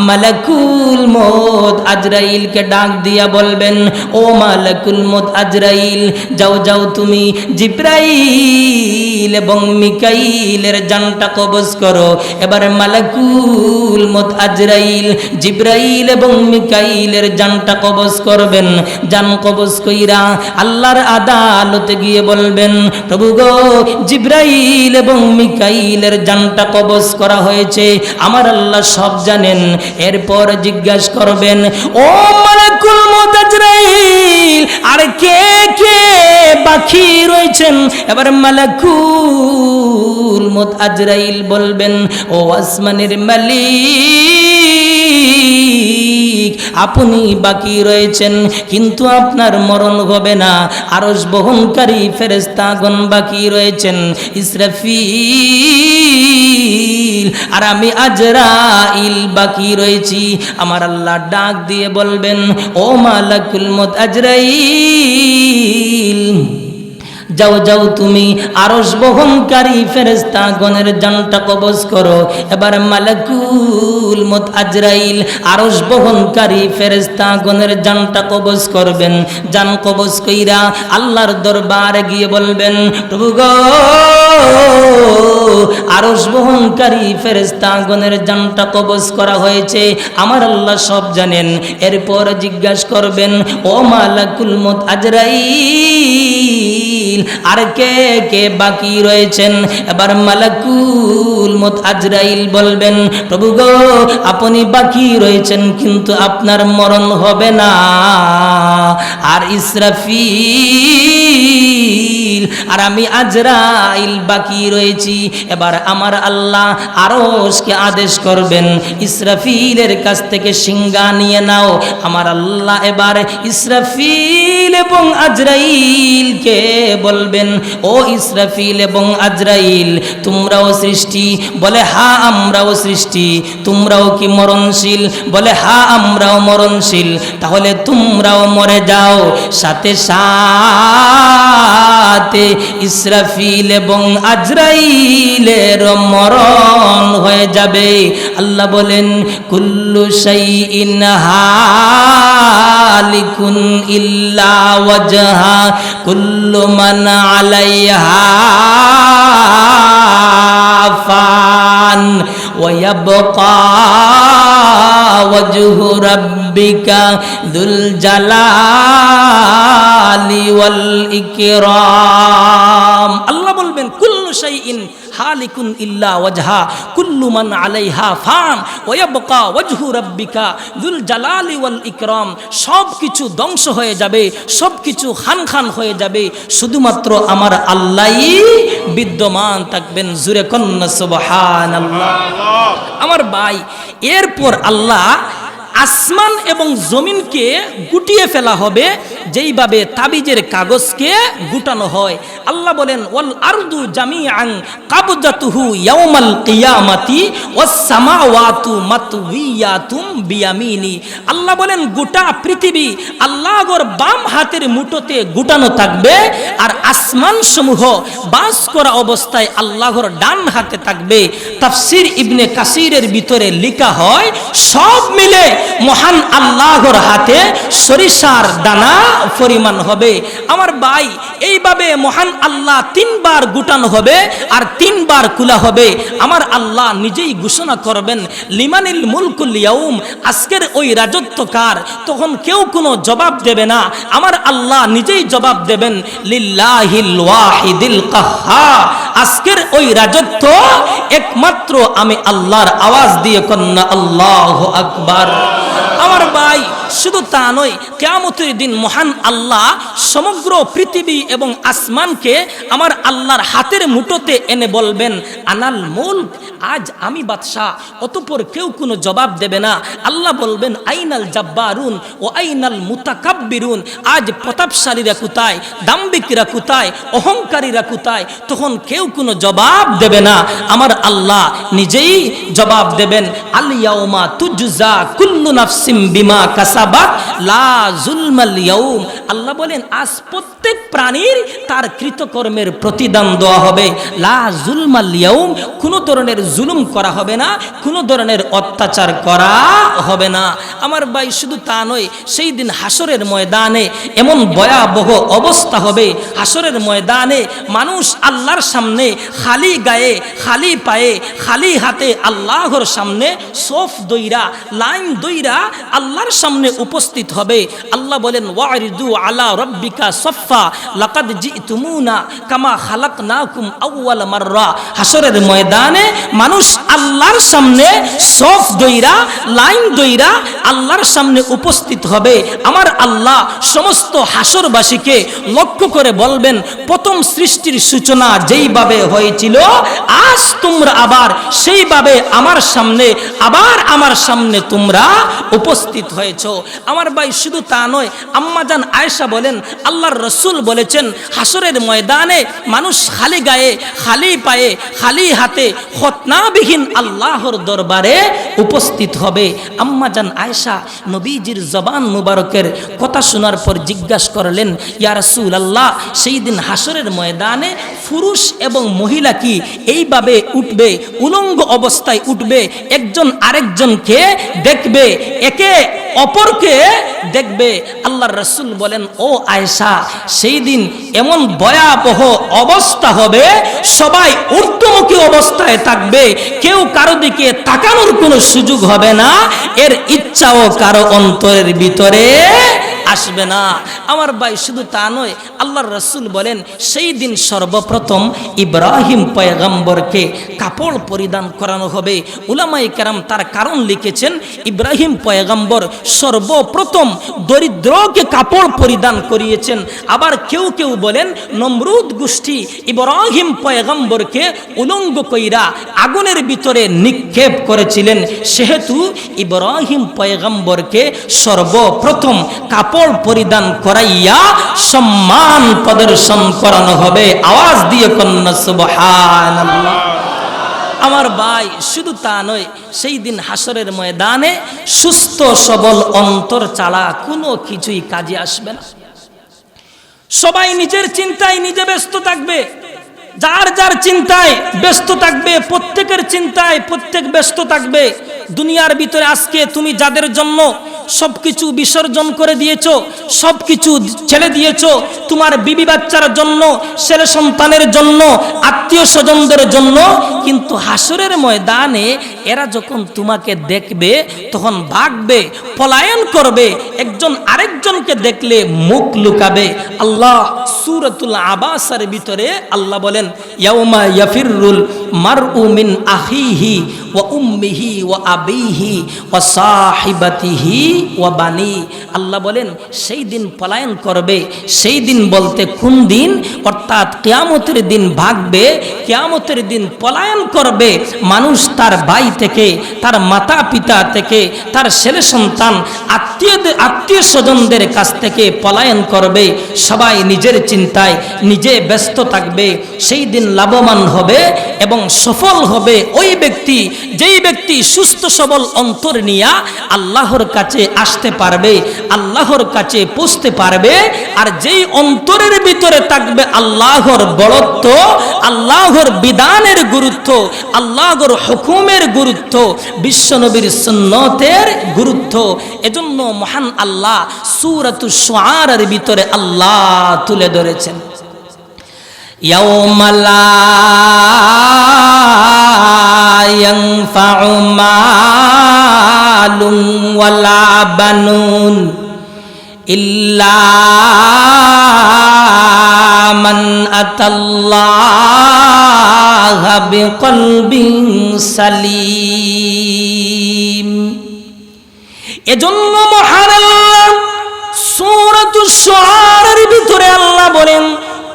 মালাকুল মউত আজরাইলকে ডাক দিয়া বলবেন, ও মালাকুল মউত আজরাইল, যাও যাও তুমি জিবরাইল এবং মিকাইলের জানটা কবজ করো। এবার মালাকুল মউত আজরাইল জিবরাইল এবং মিকাইলের জানটা কবজ করবেন। জান কবজ কইরা আল্লাহর আদালতে গিয়ে বলবেন, প্রভু গো, জিবরাইল এবং মিকাইলের জানটা কবজ করা হয়েছে, আমার আল্লাহ সব জানেন। এরপর জিজ্ঞাসা করবেন, ও মালাকুল মউত আজরাইল, আর কে কে বাকি রয়েছেন? এবার মালাকুল মউত আজরাইল বলবেন, ও আসমানের মালিক, আপনি বাকি রয়েছেন কিন্তু আপনার মরণ হবে না। আরশ বহনকারী ফেরেশতাগণ বাকি রয়েছেন, ইসরাফিল আর আমি আজরাইল বাকি রয়েছি। আমার আল্লাহ ডাক দিয়ে বলবেন, ও মালাকুল মউত আজরাইল, যাও যাও তুমি আরশ বহনকারী ফেরেশতাগণের জানটা কবজ করো। এবার মালাকুল মউত আজরাইল আরশ বহনকারী ফেরেশতাগণের জানটা কবজ করবেন। জান কবজ কইরা আল্লাহর দরবারে গিয়ে বলবেন, প্রভু গো, আরশ বহনকারী ফেরেশতাগণের জানটা কবজ করা হয়েছে, আমার আল্লাহ সব জানেন। এরপর জিজ্ঞাসা করবেন, ও মালাকুল মউত আজরাইল, আর কে কে বাকি রয়েছেন? এবার মালাকুল মউত আজরাইল বলবেন, প্রভু গো, আপনি বাকি রয়েছেন কিন্তু আপনার মরণ হবে না। আর ইসরাফিল আর আমি আজরাইল বাকি রয়েছি। এবার আমার আল্লাহ আরশকে আদেশ করবেন, ইসরাফিলের কাছ থেকে সিংহা নিয়ে নাও। আমার আল্লাহ এবার ইসরাফিল এবং আজরাইলকে বলবেন, ও ইসরাফিল এবং আজরাইল, তোমরাও সৃষ্টি? বলে হ্যাঁ, আমরাও সৃষ্টি। তোমরাও কি মরণশীল? বলে হ্যাঁ, আমরাও মরণশীল। তাহলে তোমরাও মরে যাও। সাথে সাথে ইসরাফিল এবং আজরাইলের মরণ হয়ে যাবে। আল্লাহ বলেন, কুল্লু শাইইন হালিকুন ইল্লা ওয়াজহা কুল্লু মান আলাইহা ফান ওয়া ইয়াবকা ওয়াজহু রাব্বিকা যুল জালালি ওয়াল ইকরাম। আল্লাহ বলবেন, কুল্লু শাইইন হালিকুন ইল্লা ওয়াজহা কুল্লু মান আলাইহা ফান ওয়া ইয়াবকা ওয়াজহু রাব্বিকা যুল জালালি ওয়াল ইকরাম। সব কিছু ধ্বংস হয়ে যাবে, সব কিছু খান খান হয়ে যাবে, শুধুমাত্র আমার আল্লাহই বিদ্যমান থাকবেন। জুরে কন্না সুবহানাল্লাহ। আমার ভাই, এরপর আল্লাহ আসমান এবং জমিনকে গুটিয়ে ফেলা হবে যেইভাবে তাবিজের কাগজকে গুটানো হয়। আল্লাহ বলেন ওয়াল আরদু জামিআন কাবজাতুহু ইয়াউমাল কিয়ামাতি ওয়াস সামাওয়াতু মাতউইয়াতুম বিয়ামিনি। আল্লাহ বলেন গোটা পৃথিবী আল্লাহর বাম হাতের মুঠোতে গুটানো থাকবে, আর আসমান সমূহ বাস করা অবস্থায় আল্লাহর ডান হাতে থাকবে। তাফসীর ইবনে কাসিরের ভিতরে লেখা হয় সব মিলে মহান আল্লাহর হাতে সরিষার দানা পরিমাণ হবে। আমার ভাই, এইভাবে মহান আল্লাহ তিনবার গুটানো হবে আর তিনবার খোলা হবে। আমার আল্লাহ নিজেই ঘোষণা করবেন লিমানিল মুলকুল ইয়াউম, আজকের ওই রাজত্ব কার? তখন কেউ কোনো জবাব দেবে না, আমার আল্লাহ নিজেই জবাব দেবেন লিল্লাহিল ওয়াহিদিল কাহ্হার, আজকের ওই রাজত্ব একমাত্র আমি আল্লাহর। আওয়াজ দিয়ে কন্যা আল্লাহু আকবার। আমার ভাই, শুধু তা নয়, কিয়ামতের দিন মহান আল্লাহ সমগ্র পৃথিবী এবং আসমানকে আমার আল্লাহর হাতের মুঠোতে এনে বলবেন আনাল মুলক, আজ আমি বাদশাহ। অতঃপর কেউ কোনো জবাব দেবে না। আল্লাহ বলবেন আইনাল জাব্বারুন ও আইনাল মুতাকাব্বিরুন, আজ প্রতাপশালীরা কোথায়, দাম্ভিকরা কোথায়, অহংকারীরা কোথায়? তখন কেউ কোনো জবাব দেবে না, আমার আল্লাহ নিজেই জবাব দেবেন আল ইয়াউমা তুজজা কুল্লু নাফসিম বিমা কাসাবাত লা যুলমাল ইয়াউম। আল্লাহ বলেন আজ প্রত্যেক প্রাণীর তার কৃতকর্মের প্রতিদান দেওয়া হবে। লা যুলমাল ইয়াউম, কোনো ধরনের জুলুম করা হবে না, কোনো ধরনের অত্যাচার করা হবে না। আমার ভাই, শুধু তা নয়, সেই দিন হাসরের ময়দানে এমন ভয়াবহ অবস্থা হবে। হাসরের ময়দানে মানুষ আল্লাহর সামনে খালি গায়ে, খালি পায়ে, খালি হাতে আল্লাহর সামনে সফ দইরা, লাইন দইরা আল্লাহর সামনে উপস্থিত হবে। আল্লাহ বলেন ওয়ারিদু আলা রাব্বিকা সফা লাকাদ জিতুমুনা কামা খালাকনাকুম আউয়াল মাররা। হাসরের ময়দানে মানুষ আল্লাহর সামনে সফ দইরা, লাইন দইরা আল্লাহর সামনে উপস্থিত হবে। আমার আল্লাহ সমস্ত হাসরবাসীকে লক্ষ্য করে বলবেন প্রথম সৃষ্টির সূচনা যেইভাবে হয়েছিল আজ তোমরা আবার সেইভাবে আমার সামনে, আবার আমার সামনে তোমরা উপস্থিত হয়েছো। আমার ভাই, শুধু তা নয়, আম্মাজান আয়েশা বলেন আল্লাহর রাসূল বলেছেন হাসরের ময়দানে মানুষ খালি গায়ে, খালি পায়ে, খালি হাতে খতনাবিহীন আল্লাহর দরবারে উপস্থিত হবে। আম্মাজান আয়েশা নবীজির জবান মুবারকের কথা শোনার পর জিজ্ঞাসা করলেন ইয়া রাসূলুল্লাহ, সেই দিন হাসরের ময়দানে পুরুষ এবং মহিলা কি এইভাবে উঠবে, উলঙ্গ অবস্থায় উঠবে, একজন আরেকজনকে দেখবে, একে অপরকে দেখবে? আল্লাহর রাসূল বলেন ও আয়েশা, সেই দিন এমন ভয়াবহ অবস্থা হবে, সবাই ঊর্ধ্বমুখী অবস্থায় থাকবে, কেউ কারো দিকে তাকানোর কোনো সুযোগ হবে না, এর ইচ্ছাও কারো অন্তরের ভিতরে আসবে না। আমার ভাই, শুধু তা নয়, আল্লাহর রাসূল বলেন সেই দিন সর্বপ্রথম ইব্রাহিম পয়গম্বরকে কাপড় পরিধান করানো হবে। উলামায়ে কেরাম তার কারণ লিখেছেন, ইব্রাহিম পয়গম্বর সর্বপ্রথম দরিদ্রকে কাপড় পরিধান করিয়েছেন। আবার কেউ কেউ বলেন নমরুদ গোষ্ঠী ইব্রাহিম পয়গম্বরকে উলঙ্গ কইরা আগুনের ভিতরে নিক্ষেপ করেছিলেন, সেহেতু ইব্রাহিম পয়গম্বরকে সর্বপ্রথম কাপড় পরিধান করাইয়া সম্মান প্রদর্শন করানো হবে। আওয়াজ দিয়ে কন্যা সুবহানাল্লাহ। আমার ভাই, শুধু তা নয়, সেই দিন হাসরের ময়দানে সুস্থ সবল অন্তর ছাড়া কোনো কিছুই কাজে আসবে না। সবাই নিজের চিন্তায় নিজে ব্যস্ত থাকবে, যার যার চিন্তায় ব্যস্ত থাকবে, প্রত্যেকের চিন্তায় প্রত্যেক ব্যস্ত থাকবে। দুনিয়ার ভিতরে আজকে তুমি যাদের জন্য সবকিছু বিসর্জন করে দিয়েছো, সবকিছু ছেড়ে দিয়েছো তোমার বিবি বাচ্চার জন্য, ছেলে সন্তানের জন্য, আত্মীয় স্বজনদের জন্য। কিন্তু হাসরের ময়দানে এরা যখন তোমাকে দেখবে তখন ভাগবে, পলায়ন করবে, একজন আরেকজনকে দেখলে মুখ লুকাবে। আল্লাহ সূরাতুল আবাসার ভিতরে আল্লাহ বলেন, ইয়াউমা ইয়াফিরুল মারউ মিন আখিহি ওয়া উম্মিহি ওয়া আবিহি ওয়া সাহিবাতিহি ওয়া বানি। আল্লাহ বলেন সেই দিন পলায়ন করবে। সেই দিন বলতে কোন দিন? অর্থাৎ কিয়ামতের দিন ভাগবে, কিয়ামতের দিন পলায়ন করবে। মানুষ তার ভাই থেকে, তার মাতা পিতা থেকে, তার ছেলে সন্তান, আত্মীয় স্বজনদের কাছ থেকে পলায়ন করবে। সবাই নিজের চিন্তায় নিজে ব্যস্ত থাকবে। সেই দিন লাভবান হবে এবং সফল হবে ওই ব্যক্তি, যেই ব্যক্তি সুস্থ সবল অন্তর নিয়ে আল্লাহর কাছে আসতে পারবে, আল্লাহর কাছে পৌঁছতে পারবে। আর যেই অন্তরের ভিতরে থাকবে আল্লাহর বড়ত্ব, আল্লাহর বিধানের গুরুত্ব, আল্লাহর হুকুমের গুরুত্ব, বিশ্বনবীর সুন্নতের গুরুত্ব, এজন্য মহান আল্লাহ সূরাতুশ শুআরার ভিতরে আল্লাহ তুলে ধরেছেন, ইয়াউমা লা ইয়ানফাউ মালুন ওয়ালা বানুন ইল্লা মান আতাল্লাহা বিকলবিন সালিম। এজন্য মহান আল্লাহ সূরাতুশ শুআরার ভিতরে আল্লাহ বলেন,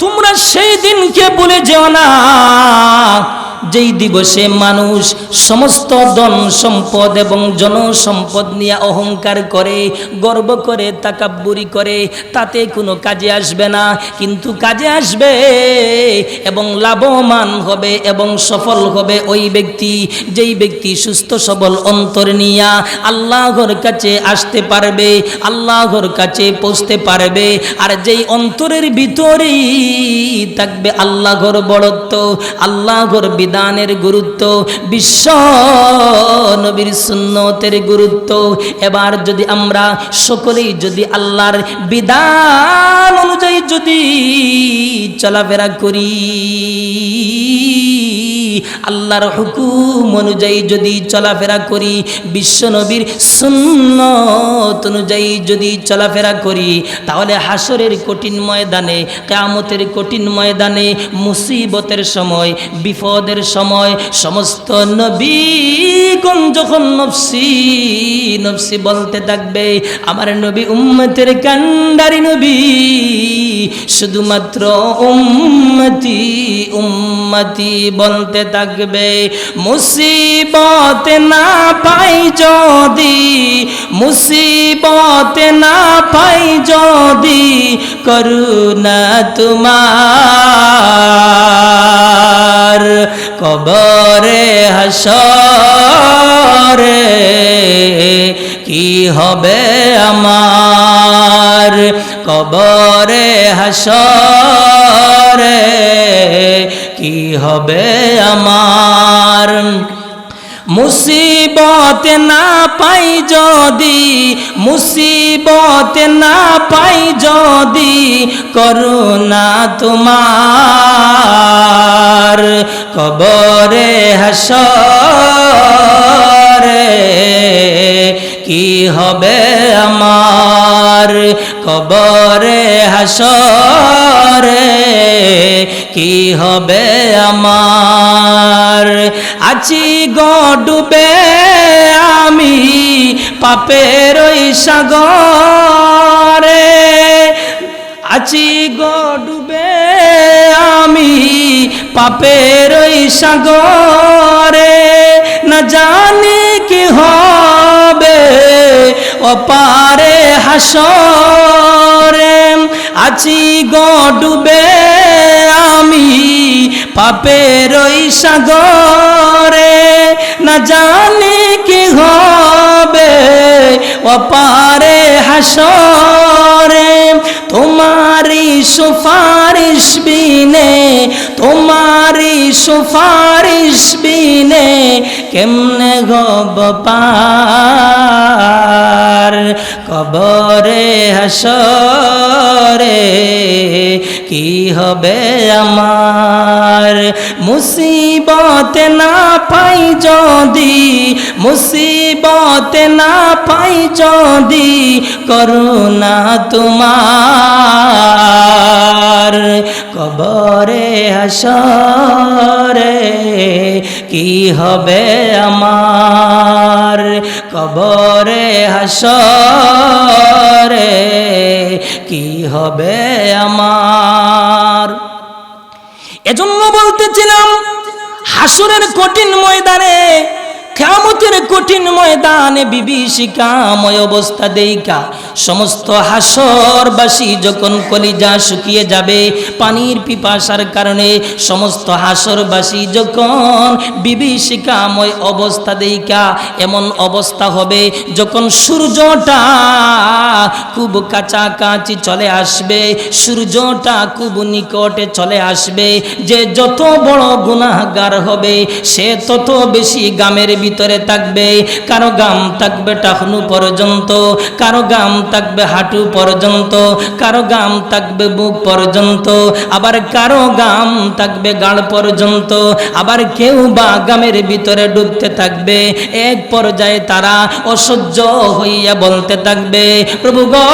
তোমরা সেই দিনকে ভুলে যেও না যেই দিবসে মানুষ সমস্ত ধন সম্পদ এবং জনসম্পদ নিয়ে অহংকার করে, গর্ব করে, তাকাব্বুরি করে, তাতে কোনো কাজে আসবে না। কিন্তু কাজে আসবে এবং লাভবান হবে এবং সফল হবে ওই ব্যক্তি, যেই ব্যক্তি সুস্থ সবল অন্তর নিয়ে আল্লাহর কাছে আসতে পারবে, আল্লাহর কাছে পৌঁছতে পারবে। আর যেই অন্তরের ভিতরেই থাকবে আল্লাহর বড়ত্ব, আল্লাহর বিধানের গুরুত্ব, বিশ্ব নবীর সুন্নতের গুরুত্ব। এবার যদি আমরা সকলেই যদি আল্লাহর বিধান অনুযায়ী যদি চলাফেরা করি, আল্লাহর হুকুম অনুযায়ী যদি চলাফেরা করি, বিশ্ব নবীর সুন্নত অনুযায়ী যদি চলাফেরা করি, তাহলে হাসরের কঠিন ময়দানে, কিয়ামতের কঠিন ময়দানে, মুসিবতের সময়, বিপদের সময় সমস্ত নবীগণ যখন নফসি নফসি বলতে থাকবে, আমার নবী উম্মতের কান্ডারি নবী, শুধুমাত্র উম্মতি উম্মতি বলতে থাকবে। মুসিবত না পাই যদি, মুসিবত না পাই যদি, করুণা তোমার কবরে হাসরে কি হবে আমার, কবরে হাসরে কি হবে আমার। মুসিবত না পাই যদি, মুসিবত না পাই যদি, করুণা তোমার কবরে হাসরে কি হবে আমার, কবরে হাসরে কি হবে আমার। আছি গো ডুবে আমি পাপের ওই সাগরে, আছি গো ডুবে আমি পাপের ওই সাগরে, না জানি কি হবে অপারে হাসরে। আছি গো ডুবে আমি পাপের ওই সাগরে, না জানি কি হবে অপারে হাসরে। তোমারি সুপারিশ বিনে, তোমারি সুপারিশ বিনে কেমনে গব পার, আমার কবরে হাসরে কি হবে আমার মুসিবতে না পাই যদি মুসিবতে না পাই যদি করুণা তোমার কবরে হাসরে কি হবে আমার কবরে হাসরে কি হবে আমার এজন্য বলতেছিলাম হাসরের কঠিন ময়দানে কিয়ামতের কঠিন ময়দানে বিভীষিকাময় অবস্থা দেইকা সমস্ত হাসরবাসী যখন কলিজা শুকিয়ে যাবে পানির পিপাসার কারণে সমস্ত হাসরবাসী যখন বিভীষিকাময় অবস্থা দেইকা এমন অবস্থা হবে যখন সূর্যটা খুব কাছাকাছি চলে আসবে সূর্যটা খুব নিকটে চলে আসবে যে যত বড় গুনাহগার হবে সে তত বেশি গামের ভিতরে থাকবে কারো গাম থাকবে টাকনু পর্যন্ত কারো গাম থাকবে হাঁটু পর্যন্ত কারো গাম থাকবে বুক পর্যন্ত আবার কারো গাম থাকবে গাল পর্যন্ত আবার কেউ বা গামের ভিতরে ডুবতে থাকবে এক পর্যায়ে তারা অসহ্য হইয়া বলতে থাকবে প্রভু গো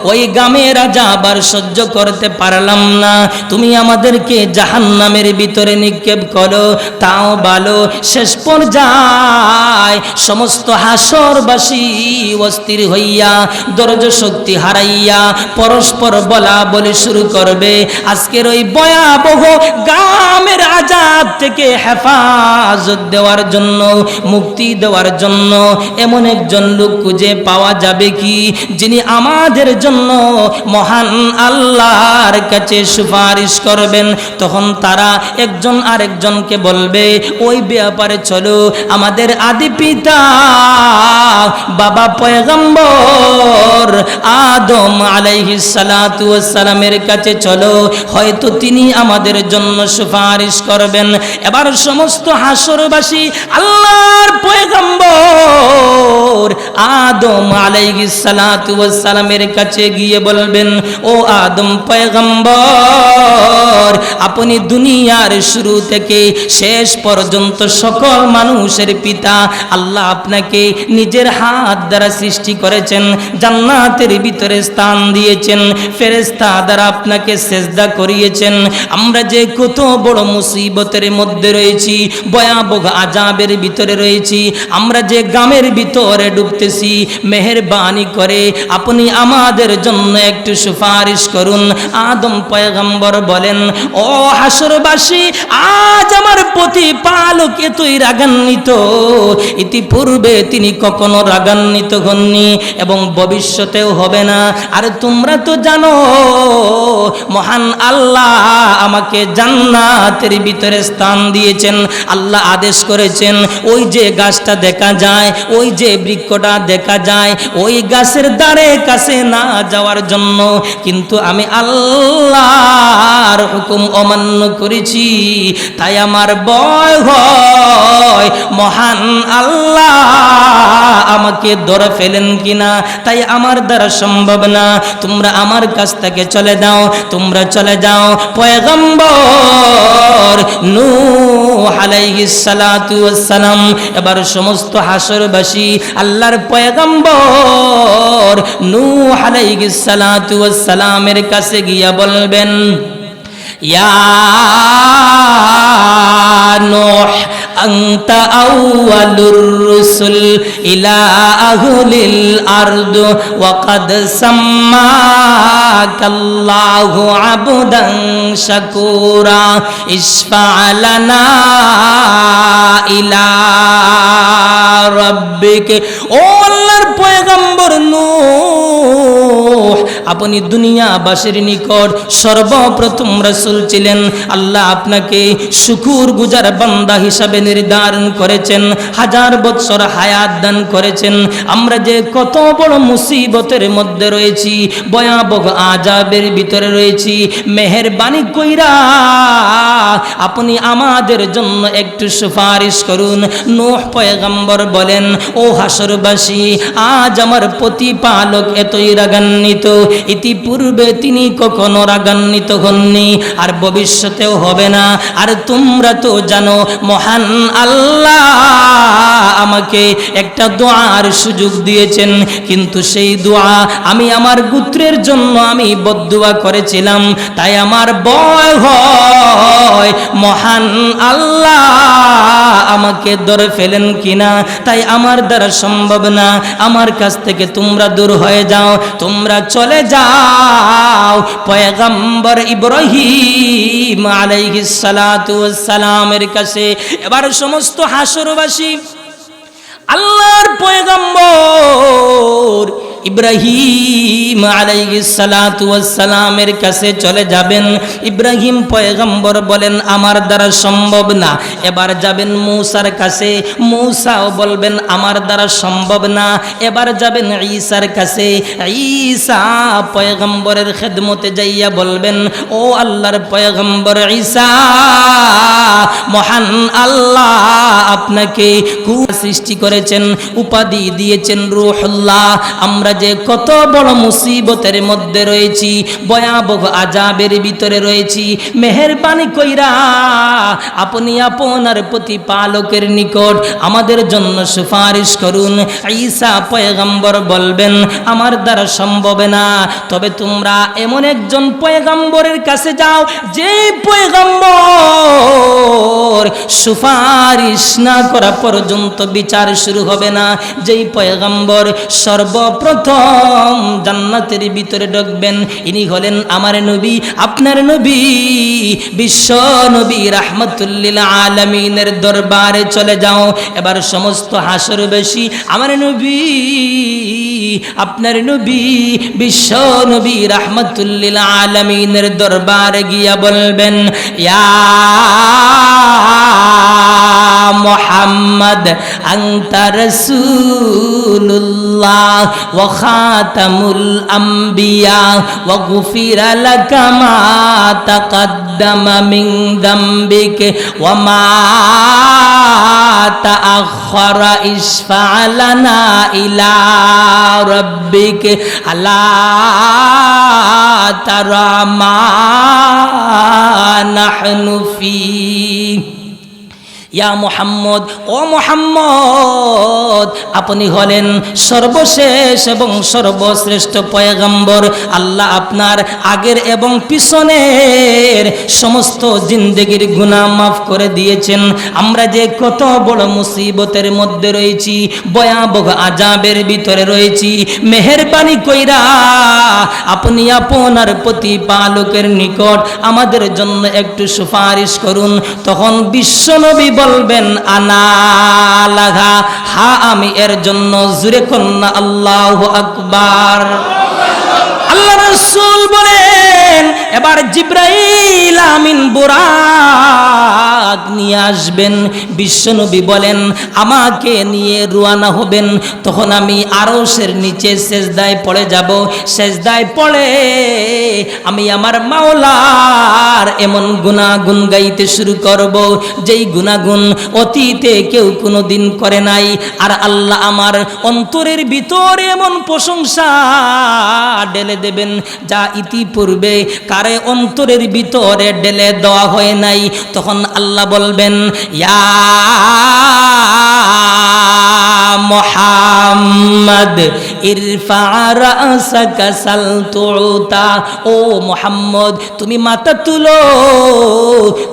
ওই গামের আযাব আর সহ্য করতে পারলাম না তুমি আমাদেরকে জাহান্নামের ভিতরে নিক্ষেপ করো তাও ভালো শেষ পর্যায়ে সমস্ত হাসরবাসী অস্থির হইয়া ধৈর্য শক্তি হারাইয়া পরস্পর বলা বলি শুরু করবে আজকের ওই ভয়াবহ গামের আযাব থেকে হেফাজত দেওয়ার জন্য মুক্তি দেওয়ার জন্য এমন একজন লোক খুঁজে পাওয়া যাবে কি যিনি আমাদের জন্য মহান আল্লাহর কাছে সুপারিশ করবেন তখন তারা একজন আরেকজনকে বলবে ওই ব্যাপারে চলো আমাদের আদি পিতা বাবা পয়গম্বর আদম আলাইহিস সালাতু ওয়াস সালামের কাছে চলো হয়তো তিনি আমাদের জন্য সুপারিশ করবেন এবার সমস্ত হাসরবাসী আল্লাহর পয়গম্বর আদম আলাইহিস সালাতু ওয়াস সালামের কাছে গিয়ে বলবেন ও আদম পয়গম্বর আপনি দুনিয়ার শুরু থেকে শেষ পর্যন্ত সকল মানুষের পিতা আল্লাহ আপনাকে নিজের হাত দ্বারা সৃষ্টি করেছেন জান্নাতের ভিতরে স্থান দিয়েছেন ফেরেশতা দ্বারা আপনাকে সেজদা করিয়েছেন আমরা যে কত বড় মুসিবতের মধ্যে রয়েছি ভয়াবহ আযাবের ভিতরে রয়েছি আমরা যে গামের ভিতরে ডুবতেছি মেহেরবানি করে আপনি আমাদের জন্য একটু সুপারিশ করুন আদম পয়গম্বর বলেন ও হাসরবাসী আজ আমার প্রতিপালক এতই রাগান্বিত ইতিপূর্বে তিনি কখনো রাগান্বিত হননি এবং ভবিষ্যতেও হবে না আর তোমরা তো জানো মহান আল্লাহ আমাকে জান্নাতের ভিতরে স্থান দিয়েছেন আল্লাহ আদেশ করেছেন ওই যে গাছটা দেখা যায় ওই যে বৃক্ষটা দেখা যায় ওই গাছের দ্বারে কাছে না যাওয়ার জন্য কিন্তু আমি আল্লাহর হুকুম অমান্য করেছি তাই আমার ভয় হয় মহান আল্লাহ আমাকে ধরে ফেলেন কিনা তাই আমার দ্বারা সম্ভব না তোমরা আমার কাছ থেকে চলে যাও তোমরা চলে যাও পয়গম্বর নূহ আলাইহিস সালাতু ওয়াস সালাম এবার সমস্ত হাসরবাসী আল্লাহর পয়গম্বর নূহ আলাইহিস সালাতু ওয়াস সালামের কাছে গিয়া বলবেন ইয়া নূহ أنت أول الرسل إلى أهل الأرض وقد سماك الله عبدا شكورا اشفع لنا إلى ربك ও আল্লাহর পয়গম্বর নূহ আপনি দুনিয়াবাসীর নিকট সর্বপ্রথম রাসূল ছিলেন। আল্লাহ আপনাকে শুকর গুজার বান্দা হিসাবে নির্ধারণ করেছেন, হাজার বছর হায়াত দান করেছেন। আমরা যে কত বড় মুসিবতের মধ্যে রয়েছি, ভয়াবহ আযাবের ভিতরে রয়েছি, মেহেরবানি কইরা আপনি আমাদের জন্য একটু সুপারিশ করুন। নূহ পয়গম্বর বলেন, ও হাসরবাসী, আজ আমার প্রতিপালক এতই রাগান্বিত, ইতিপূর্বে তিনি কখনো রাগান্বিত হননি, আর ভবিষ্যতেও হবে না। আর তোমরা তো জানো মহান আল্লাহ আমাকে একটা দোয়ার সুযোগ দিয়েছেন, কিন্তু সেই দোয়া আমি আমার গোত্রের জন্য আমি বদদুয়া করেছিলাম। তাই আমার ভয় হয় মহান আল্লাহ আমাকে ধরে ফেলেন কিনা। তাই আমার দ্বারা সম্ভব না, আমার কাছ থেকে তোমরা দূর হয়ে যাও, তোমরা চলে যাও পয়গম্বর ইব্রাহিম আলাইহিস সালাতু ওয়াস সালামের কাছে। এবার সমস্ত হাসরবাসী আল্লাহর পয়গম্বর ইব্রাহিম আলাইহিস সালাতু ওয়াস সালামের কাছে চলে যাবেন। ইব্রাহিম পয়গম্বর বলেন, আমার দ্বারা সম্ভব না। এবার যাবেন মূসার কাছে, মূসাও বলবেন আমার দ্বারা সম্ভব না। এবার যাবেন ঈসার কাছে, ঈসা পয়গম্বরের খেদমতে যাইয়া বলবেন, ও আল্লাহর পয়গম্বর ঈসা, মহান আল্লাহ আপনাকে সৃষ্টি করেছেন, উপাধি দিয়েছেন রূহুল্লাহ। আমরা যে কত বড় মুসিবতের মধ্যে রয়েছি, ভয়াবহ আযাবের ভিতরে রয়েছি, মেহেরবানি কইরা আপনি আপনার প্রতিপালকের নিকট আমাদের জন্য সুপারিশ করুন। ঈসা পয়গম্বর বলবেন, আমার দ্বারা সম্ভব না। তবে তোমরা এমন একজন পয়গম্বরের কাছে যাও, যে পয়গম্বর সুপারিশ না করা পর্যন্ত বিচার শুরু হবে না, যেই পয়গম্বর সর্বপ্রথম জান্নাতের ভিতরে ঢুকবেন, ইনি হলেন আমার নবী, আপনার নবী, বিশ্ব নবী রাহমাতুল লিল আলামিনের দরবারে চলে যাও। এবার সমস্ত হাসরবাসী আমার নবী, আপনার নবী, বিশ্ব নবী রাহমাতুল লিল আলামিনের দরবারে গিয়া বলবেন, ইয়া মুহাম্মদ আনতা রাসূলুল্লাহ ওয়া খাতামুল আম্বিয়া ওয়া গুফিরা লাকা মা তাকাদ্দামা মিন যামবিক ওয়া মা তাআখারা ইশফা' লানা ইলা রাব্বিক আলা তারা মা নাহনু ফী। ইয়া মুহাম্মদ, ও মুহাম্মদ, আপনি হলেন সর্বশেষ এবং সর্বশ্রেষ্ঠ পয়গম্বর। আল্লাহ আপনার আগের এবং পিছনের সমস্ত জিন্দেগির গুনাহ মাফ করে দিয়েছেন। আমরা যে কত বড় মুসিবতের মধ্যে রয়েছি, ভয়াবহ আযাবের ভিতরে রয়েছি, মেহেরবানি কইরা আপনি আপনার প্রতিপালকের নিকট আমাদের জন্য একটু সুপারিশ করুন। তখন বিশ্বনবী বলবেন, আনা লাহা, হা আমি এর জন্য। জুরে কন্না আল্লাহু আকবার। আল্লাহ রাসূল বলেন, এবার জিবরাইল আমিন বুরাক নিয়ে আসবেন। বিশ্বনবী বলেন, আমাকে নিয়ে রওনা হবেন। তখন আমি আরশের নিচে সেজদায় পড়ে যাব। সেজদায় পড়ে আমি আমার মাওলার এমন গুনাগুন গাইতে শুরু করব, যেই গুনাগুন অতীতে কেউ কোনোদিন করে নাই। আর আল্লাহ আমার অন্তরের ভিতরে এমন প্রশংসা ঢেলে দেবেন, যা ইতিপূর্বে কারে অন্তরের ভিতরে ঢেলে দেওয়া হয় নাই। তখন আল্লাহ বলবেন, ইয়া মুহাম্মদ ইরফা রাসাকা সাল তুতা, ও মুহাম্মদ তুমি মাথা তুলো,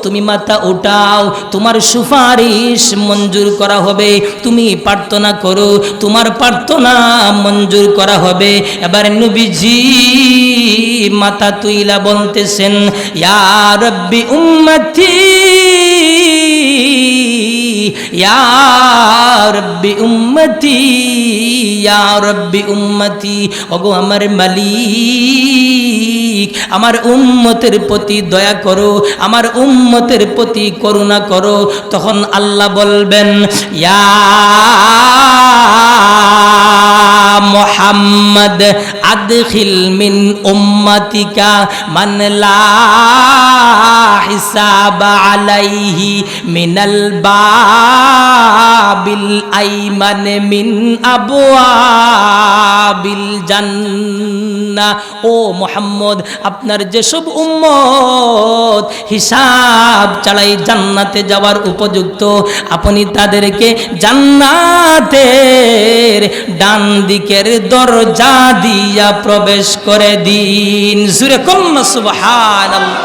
তুমি মাথা উঠাও, তোমার সুপারিশ মঞ্জুর করা হবে। তুমি প্রার্থনা করো, তোমার প্রার্থনা মঞ্জুর করা হবে। এবার নবীজি মাথা তুইলা বলতেছেন, ইয়া রাব্বি উম্মতি ইয়া রাব্বি উম্মতি ইয়া রাব্বি উম্মতি, ওগো আমার মালিক আমার উম্মতের প্রতি দয়া করো, আমার উম্মতের প্রতি করুণা করো। তখন আল্লাহ বলবেন ইয়া মুহাম্মদ আদখিল মিন উম্মাতিকা মান লা হিসাবা আলাইহি মিনাল বাবিল আইমান মিন আবওয়াবিল জান্নাহ। ও মুহাম্মদ, আপনার যেসব উম্মত হিসাব ছাড়াই জান্নাতে যাওয়ার উপযুক্ত, আপনি তাদেরকে জান্নাতের ডান দিকের দরজা দিয়া প্রবেশ করে দিন। জোরে কন্না সুবহানাল্লাহ।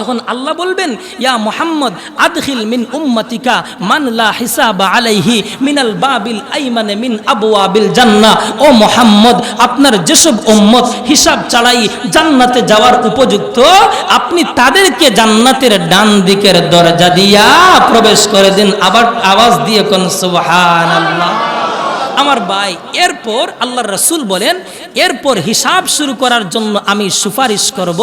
তখন আল্লাহ বলবেন ইয়া মুহাম্মদ আদখিল মিন উম্মাতিকা মান লা হিসাবা আলাইহি মিনাল বাবিল আইমানে মিন আবওয়াবিল জান্নাহ। ও মুহাম্মদ, আপনার যেসব উম্মত হিসাব ছাড়াই জান্নাতে যাওয়ার উপযুক্ত, আপনি তাদেরকে জান্নাতের ডান দিকের দরজা দিয়া প্রবেশ করে দিন। আবার আওয়াজ দিয়ে কোন সুবহানাল্লাহ। আমার ভাই, এরপর আল্লাহর রাসূল বলেন এরপর হিসাব শুরু করার জন্য আমি সুপারিশ করব,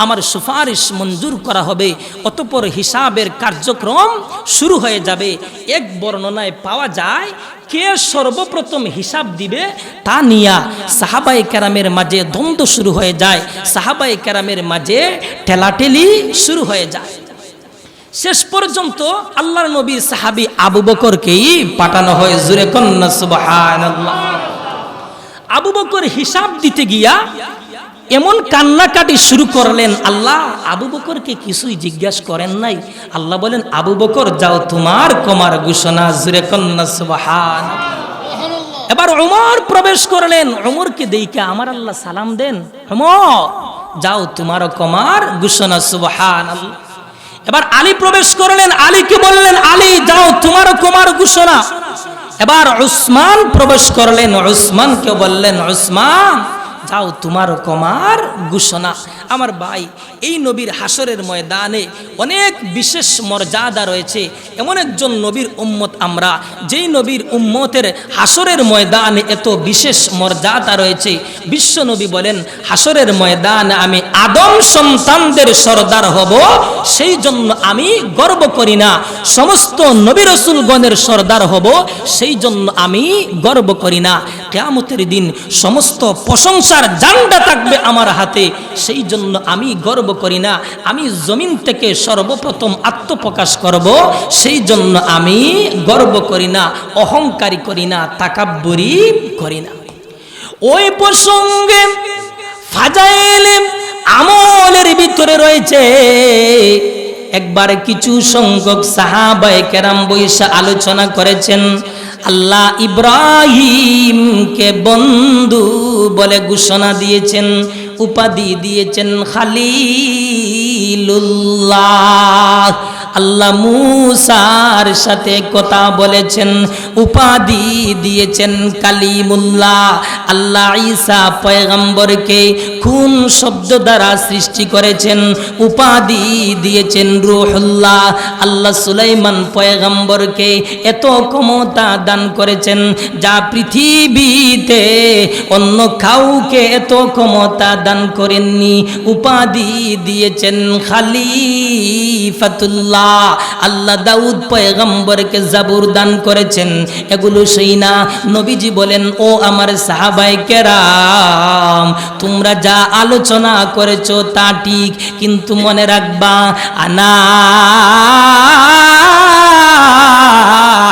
আমার সুপারিশ মঞ্জুর করা হবে, অতঃপর হিসাবের কার্যক্রম শুরু হয়ে যাবে। এক বর্ণনায় পাওয়া যায় কে সর্বপ্রথম হিসাব দিবে তা নিয়া সাহাবায়ে কেরামের মাঝে দ্বন্দ্ব শুরু হয়ে যায়, সাহাবায়ে কেরামের মাঝে ঠেলাঠেলি শুরু হয়ে যায়। শেষ পর্যন্ত আল্লাহর নবীর সাহাবী আবু বকরকেই পাঠানো হয়। জোরে কন্না সুবহানাল্লাহ। আবু বকর হিসাব দিতে গিয়া এমন কান্নাকাটি শুরু করলেন, আল্লাহ আবু বকরকে কিছুই জিজ্ঞাসা করেন নাই। আল্লাহ বলেন আবু বকর যাও, তোমার কমার ঘোষণা। জোরে কন্না সুবহানাল্লাহ। এবার ওমর প্রবেশ করলেন, ওমরকে দেইকা আমার আল্লাহ সালাম দেন, ওমর যাও তোমার কমার ঘোষণা। সুবহানাল্লাহ। এবার আলী প্রবেশ করলেন, আলীকে বললেন আলী যাও তোমার কুমার ঘোষণা। এবার উসমান প্রবেশ করলেন, উসমানকে বললেন উসমান যাও তোমার কুমার ঘোষণা। আমার ভাই, এই নবীর হাসরের ময়দানে অনেক বিশেষ মর্যাদা রয়েছে। এমন একজন নবীর উম্মত আমরা, যেই নবীর উম্মতের হাসরের ময়দানে এত বিশেষ মর্যাদা রয়েছে। বিশ্ব নবী বলেন হাসরের ময়দানে আমি আদম সন্তানদের সরদার হব, সেই জন্য আমি গর্ব করি না। সমস্ত নবী রাসূলগণের সরদার হব, সেই জন্য আমি গর্ব করি না। কিয়ামতের দিন সমস্ত প্রশংসার ঝান্ডা থাকবে আমার হাতে, সেই জন্য আমি গর্ব করি না। আমি জমিন থেকে সর্বপ্রথম আত্মপ্রকাশ করব, সেই জন্য আমি গর্ব করি না, অহংকারী করি না, তাকাব্বুরি করি না। ওই প্রসঙ্গে ফাজাইলে আমলের ভিতরে রয়েছে একবার কিছু সংখ্যক সাহাবায়ে কেরাম বৈশা আলোচনা করেছেন। আল্লাহ ইব্রাহিমকে বন্ধু বলে ঘোষণা দিয়েছেন, উপাধি দিয়েছেন খালিলুল্লাহ। আল্লাহ মূসার সাথে কথা বলেছেন, উপাধি দিয়েছেন কালিমুল্লাহ। আল্লাহ ঈসা পয়গম্বরকে কোন শব্দ দ্বারা সৃষ্টি করেছেন, উপাধি দিয়েছেন রূহুল্লাহ। আল্লাহ সুলাইমান পয়গম্বরকে এত ক্ষমতা দান করেছেন যা পৃথিবীতে অন্য কাউকে এত ক্ষমতা দান করেননি, উপাধি দিয়েছেন খলিফাতুল্লাহ। আল্লাহ দাউদ পয়গম্বরকে জাবুর দান করেছেন। এগুলো সেই না, নবীজি বলেন ও আমার সাহাবায়ে কেরাম, তোমরা যা আলোচনা করেছো তা ঠিক, কিন্তু মনে রাখবা আনা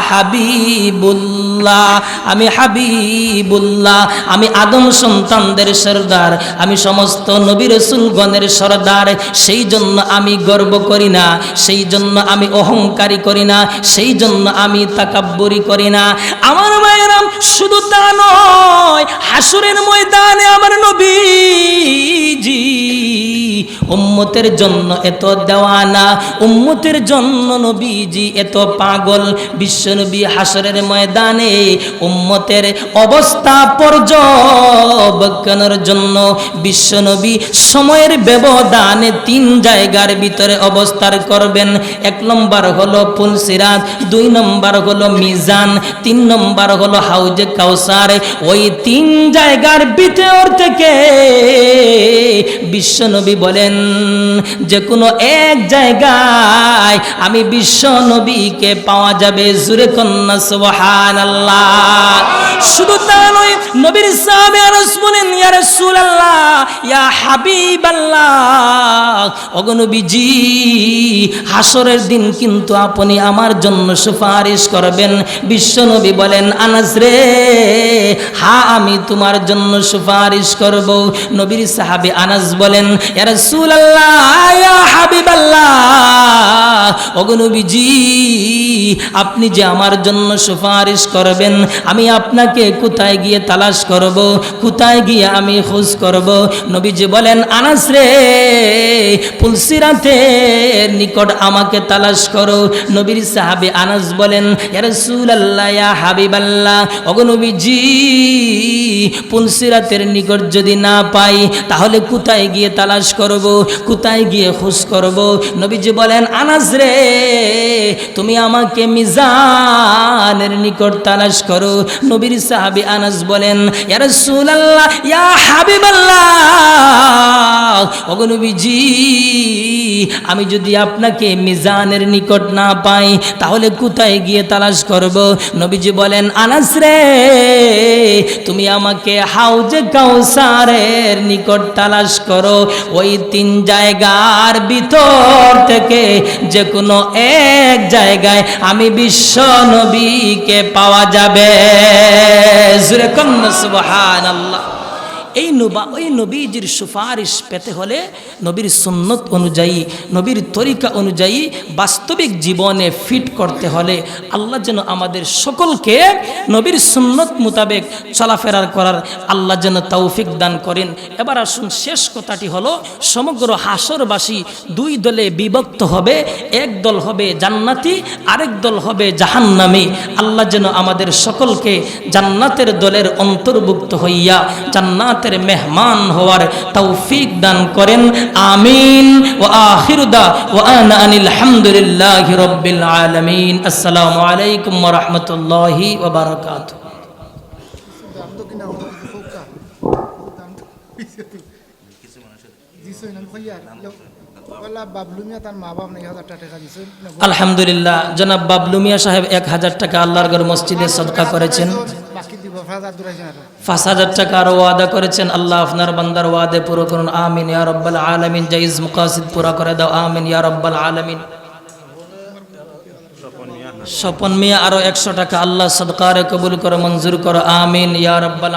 হাবিবুল্লাহ, আমি হাবিবুল্লাহ, আমি আদম সন্তানদের সরদার, আমি সমস্ত নবী রাসূলগণের সরদার। সেই জন্য আমি গর্ব করি না, সেই জন্য আমি অহংকারী করি না, সেই জন্য আমি তাকাব্বুরি করি না। আমার মায়েরাম, শুধু তা নয়, হাসরের ময়দানে আমার নবীজি উম্মতের জন্য এত দেওয়ানা, উম্মতের জন্য নবীজি এত পাগল। বিশ্বনবী হাসরের ময়দানে উম্মতের অবস্থা পর্যন্ত বকানোর জন্য বিশ্বনবী সময়ের ব্যবধানে 3 জায়গার ভিতরে অবস্থান করবেন। 1 নম্বর হলো পুলসিরাত, 2 নম্বর হলো মিজান, 3 নম্বর হলো হাউজে কাউসার। ওই 3 জায়গার ভিতর থেকে বিশ্বনবী বলেন যে কোনো এক জায়গায় আমি বিশ্বনবীকে পাওয়া যাবে। জোরে কন্না সুবহানাল্লাহ। শুধু তা নয়, নবীর সাহাবী আনাস বলেন, ইয়া রাসূলুল্লাহ, ইয়া হাবিবাল্লাহ, ওগো নবীজি, হাসরের দিন কিন্তু আপনি আমার জন্য সুপারিশ করবেন। বিশ্বনবী বলেন, আনাস রে, হ্যাঁ আমি তোমার জন্য সুপারিশ করব। নবীর সাহাবী আনাস বলেন, ইয়া রাসূলুল্লাহ, ইয়া হাবিবাল্লাহ, ওগো নবীজি, আপনি যে আমার জন্য সুপারিশ করবেন, আমি আপনাকে কোথায় গিয়ে তালাশ করব, কোথায় গিয়ে আমি খোঁজ করব? নবীজি বলেন, আনাস রে, পুলসিরাতের নিকট আমাকে তালাশ করো। নবীর সাহাবী আনাস বলেন, ইয়া রাসূলুল্লাহ, ইয়া হাবিবাল্লাহ, ওগো নবীজি, পুলসিরাতের নিকট যদি না পাই তাহলে কোথায় গিয়ে তালাশ করব, কোথায় গিয়ে খোঁজ করব? নবীজি বলেন, আনাস রে, তুমি আমাকে মিজানের নিকট তালাশ করো। নবীর সাহাবী আনাস বলেন, ইয়া রাসূলুল্লাহ, ইয়া হাবিবাল্লাহ, ওগো নবীজি, আমি যদি আপনাকে মিজানের নিকট না পাই তাহলে কোথায় গিয়ে তালাশ করব? নবীজি বলেন, আনাস রে, তুমি আমাকে হাউজে কাউসারের নিকট তালাশ করো। ওই 3 জায়গার ভিতর থেকে যে কোনো এক জায়গায় আমি বিশ্ব নবীকে পাওয়া যাবে। জোরে কন্না সুবহানাল্লাহ। ওই নবীজির সুপারিশ পেতে হলে নবীর সুন্নত অনুযায়ী, নবীর তরিকা অনুযায়ী বাস্তবিক জীবনে ফিট করতে হলে আল্লাহ যেন আমাদের সকলকে নবীর সুন্নত মোতাবেক চলাফেরা করার আল্লাহ যেন তৌফিক দান করেন। এবার আসুন, শেষ কথাটি হলো, সমগ্র হাসরবাসী 2 দলে বিভক্ত হবে। এক দল হবে জান্নাতি, আরেক দল হবে জাহান্নামী। আল্লাহ যেন আমাদের সকলকে জান্নাতের দলের অন্তর্ভুক্ত হইয়া জান্নাতের মেহমান হওয়ার তৌফিক দান করেন। আমিন। ওয়া আখিরু দাওয়ানা আনিল হামদুলিল্লাহি রাব্বিল আলামিন। আসসালামু আলাইকুম ওয়া রাহমাতুল্লাহি ওয়া বারাকাতুহু। আলহামদুলিল্লাহ, জনাব বাবলু মিয়া সাহেব 1000 টাকা আল্লাহর ঘর মসজিদে সদকা করেছেন। 5000 টাকা আরো ওয়াদা করেছেন। আল্লাহ আপনার বান্দার ওয়াদে পুরো করুন। আমিন ইয়া রাব্বাল আলামিন। জায়েজ মুকাসিদ পুরা করে দাও। আমিন ইয়া রাব্বাল আলামিন। স্বপন মিয়া আরো 100 টাকা আল্লাহ সদকারে কবুল করে মঞ্জুর করো। আমিন ইয়া রাব্বাল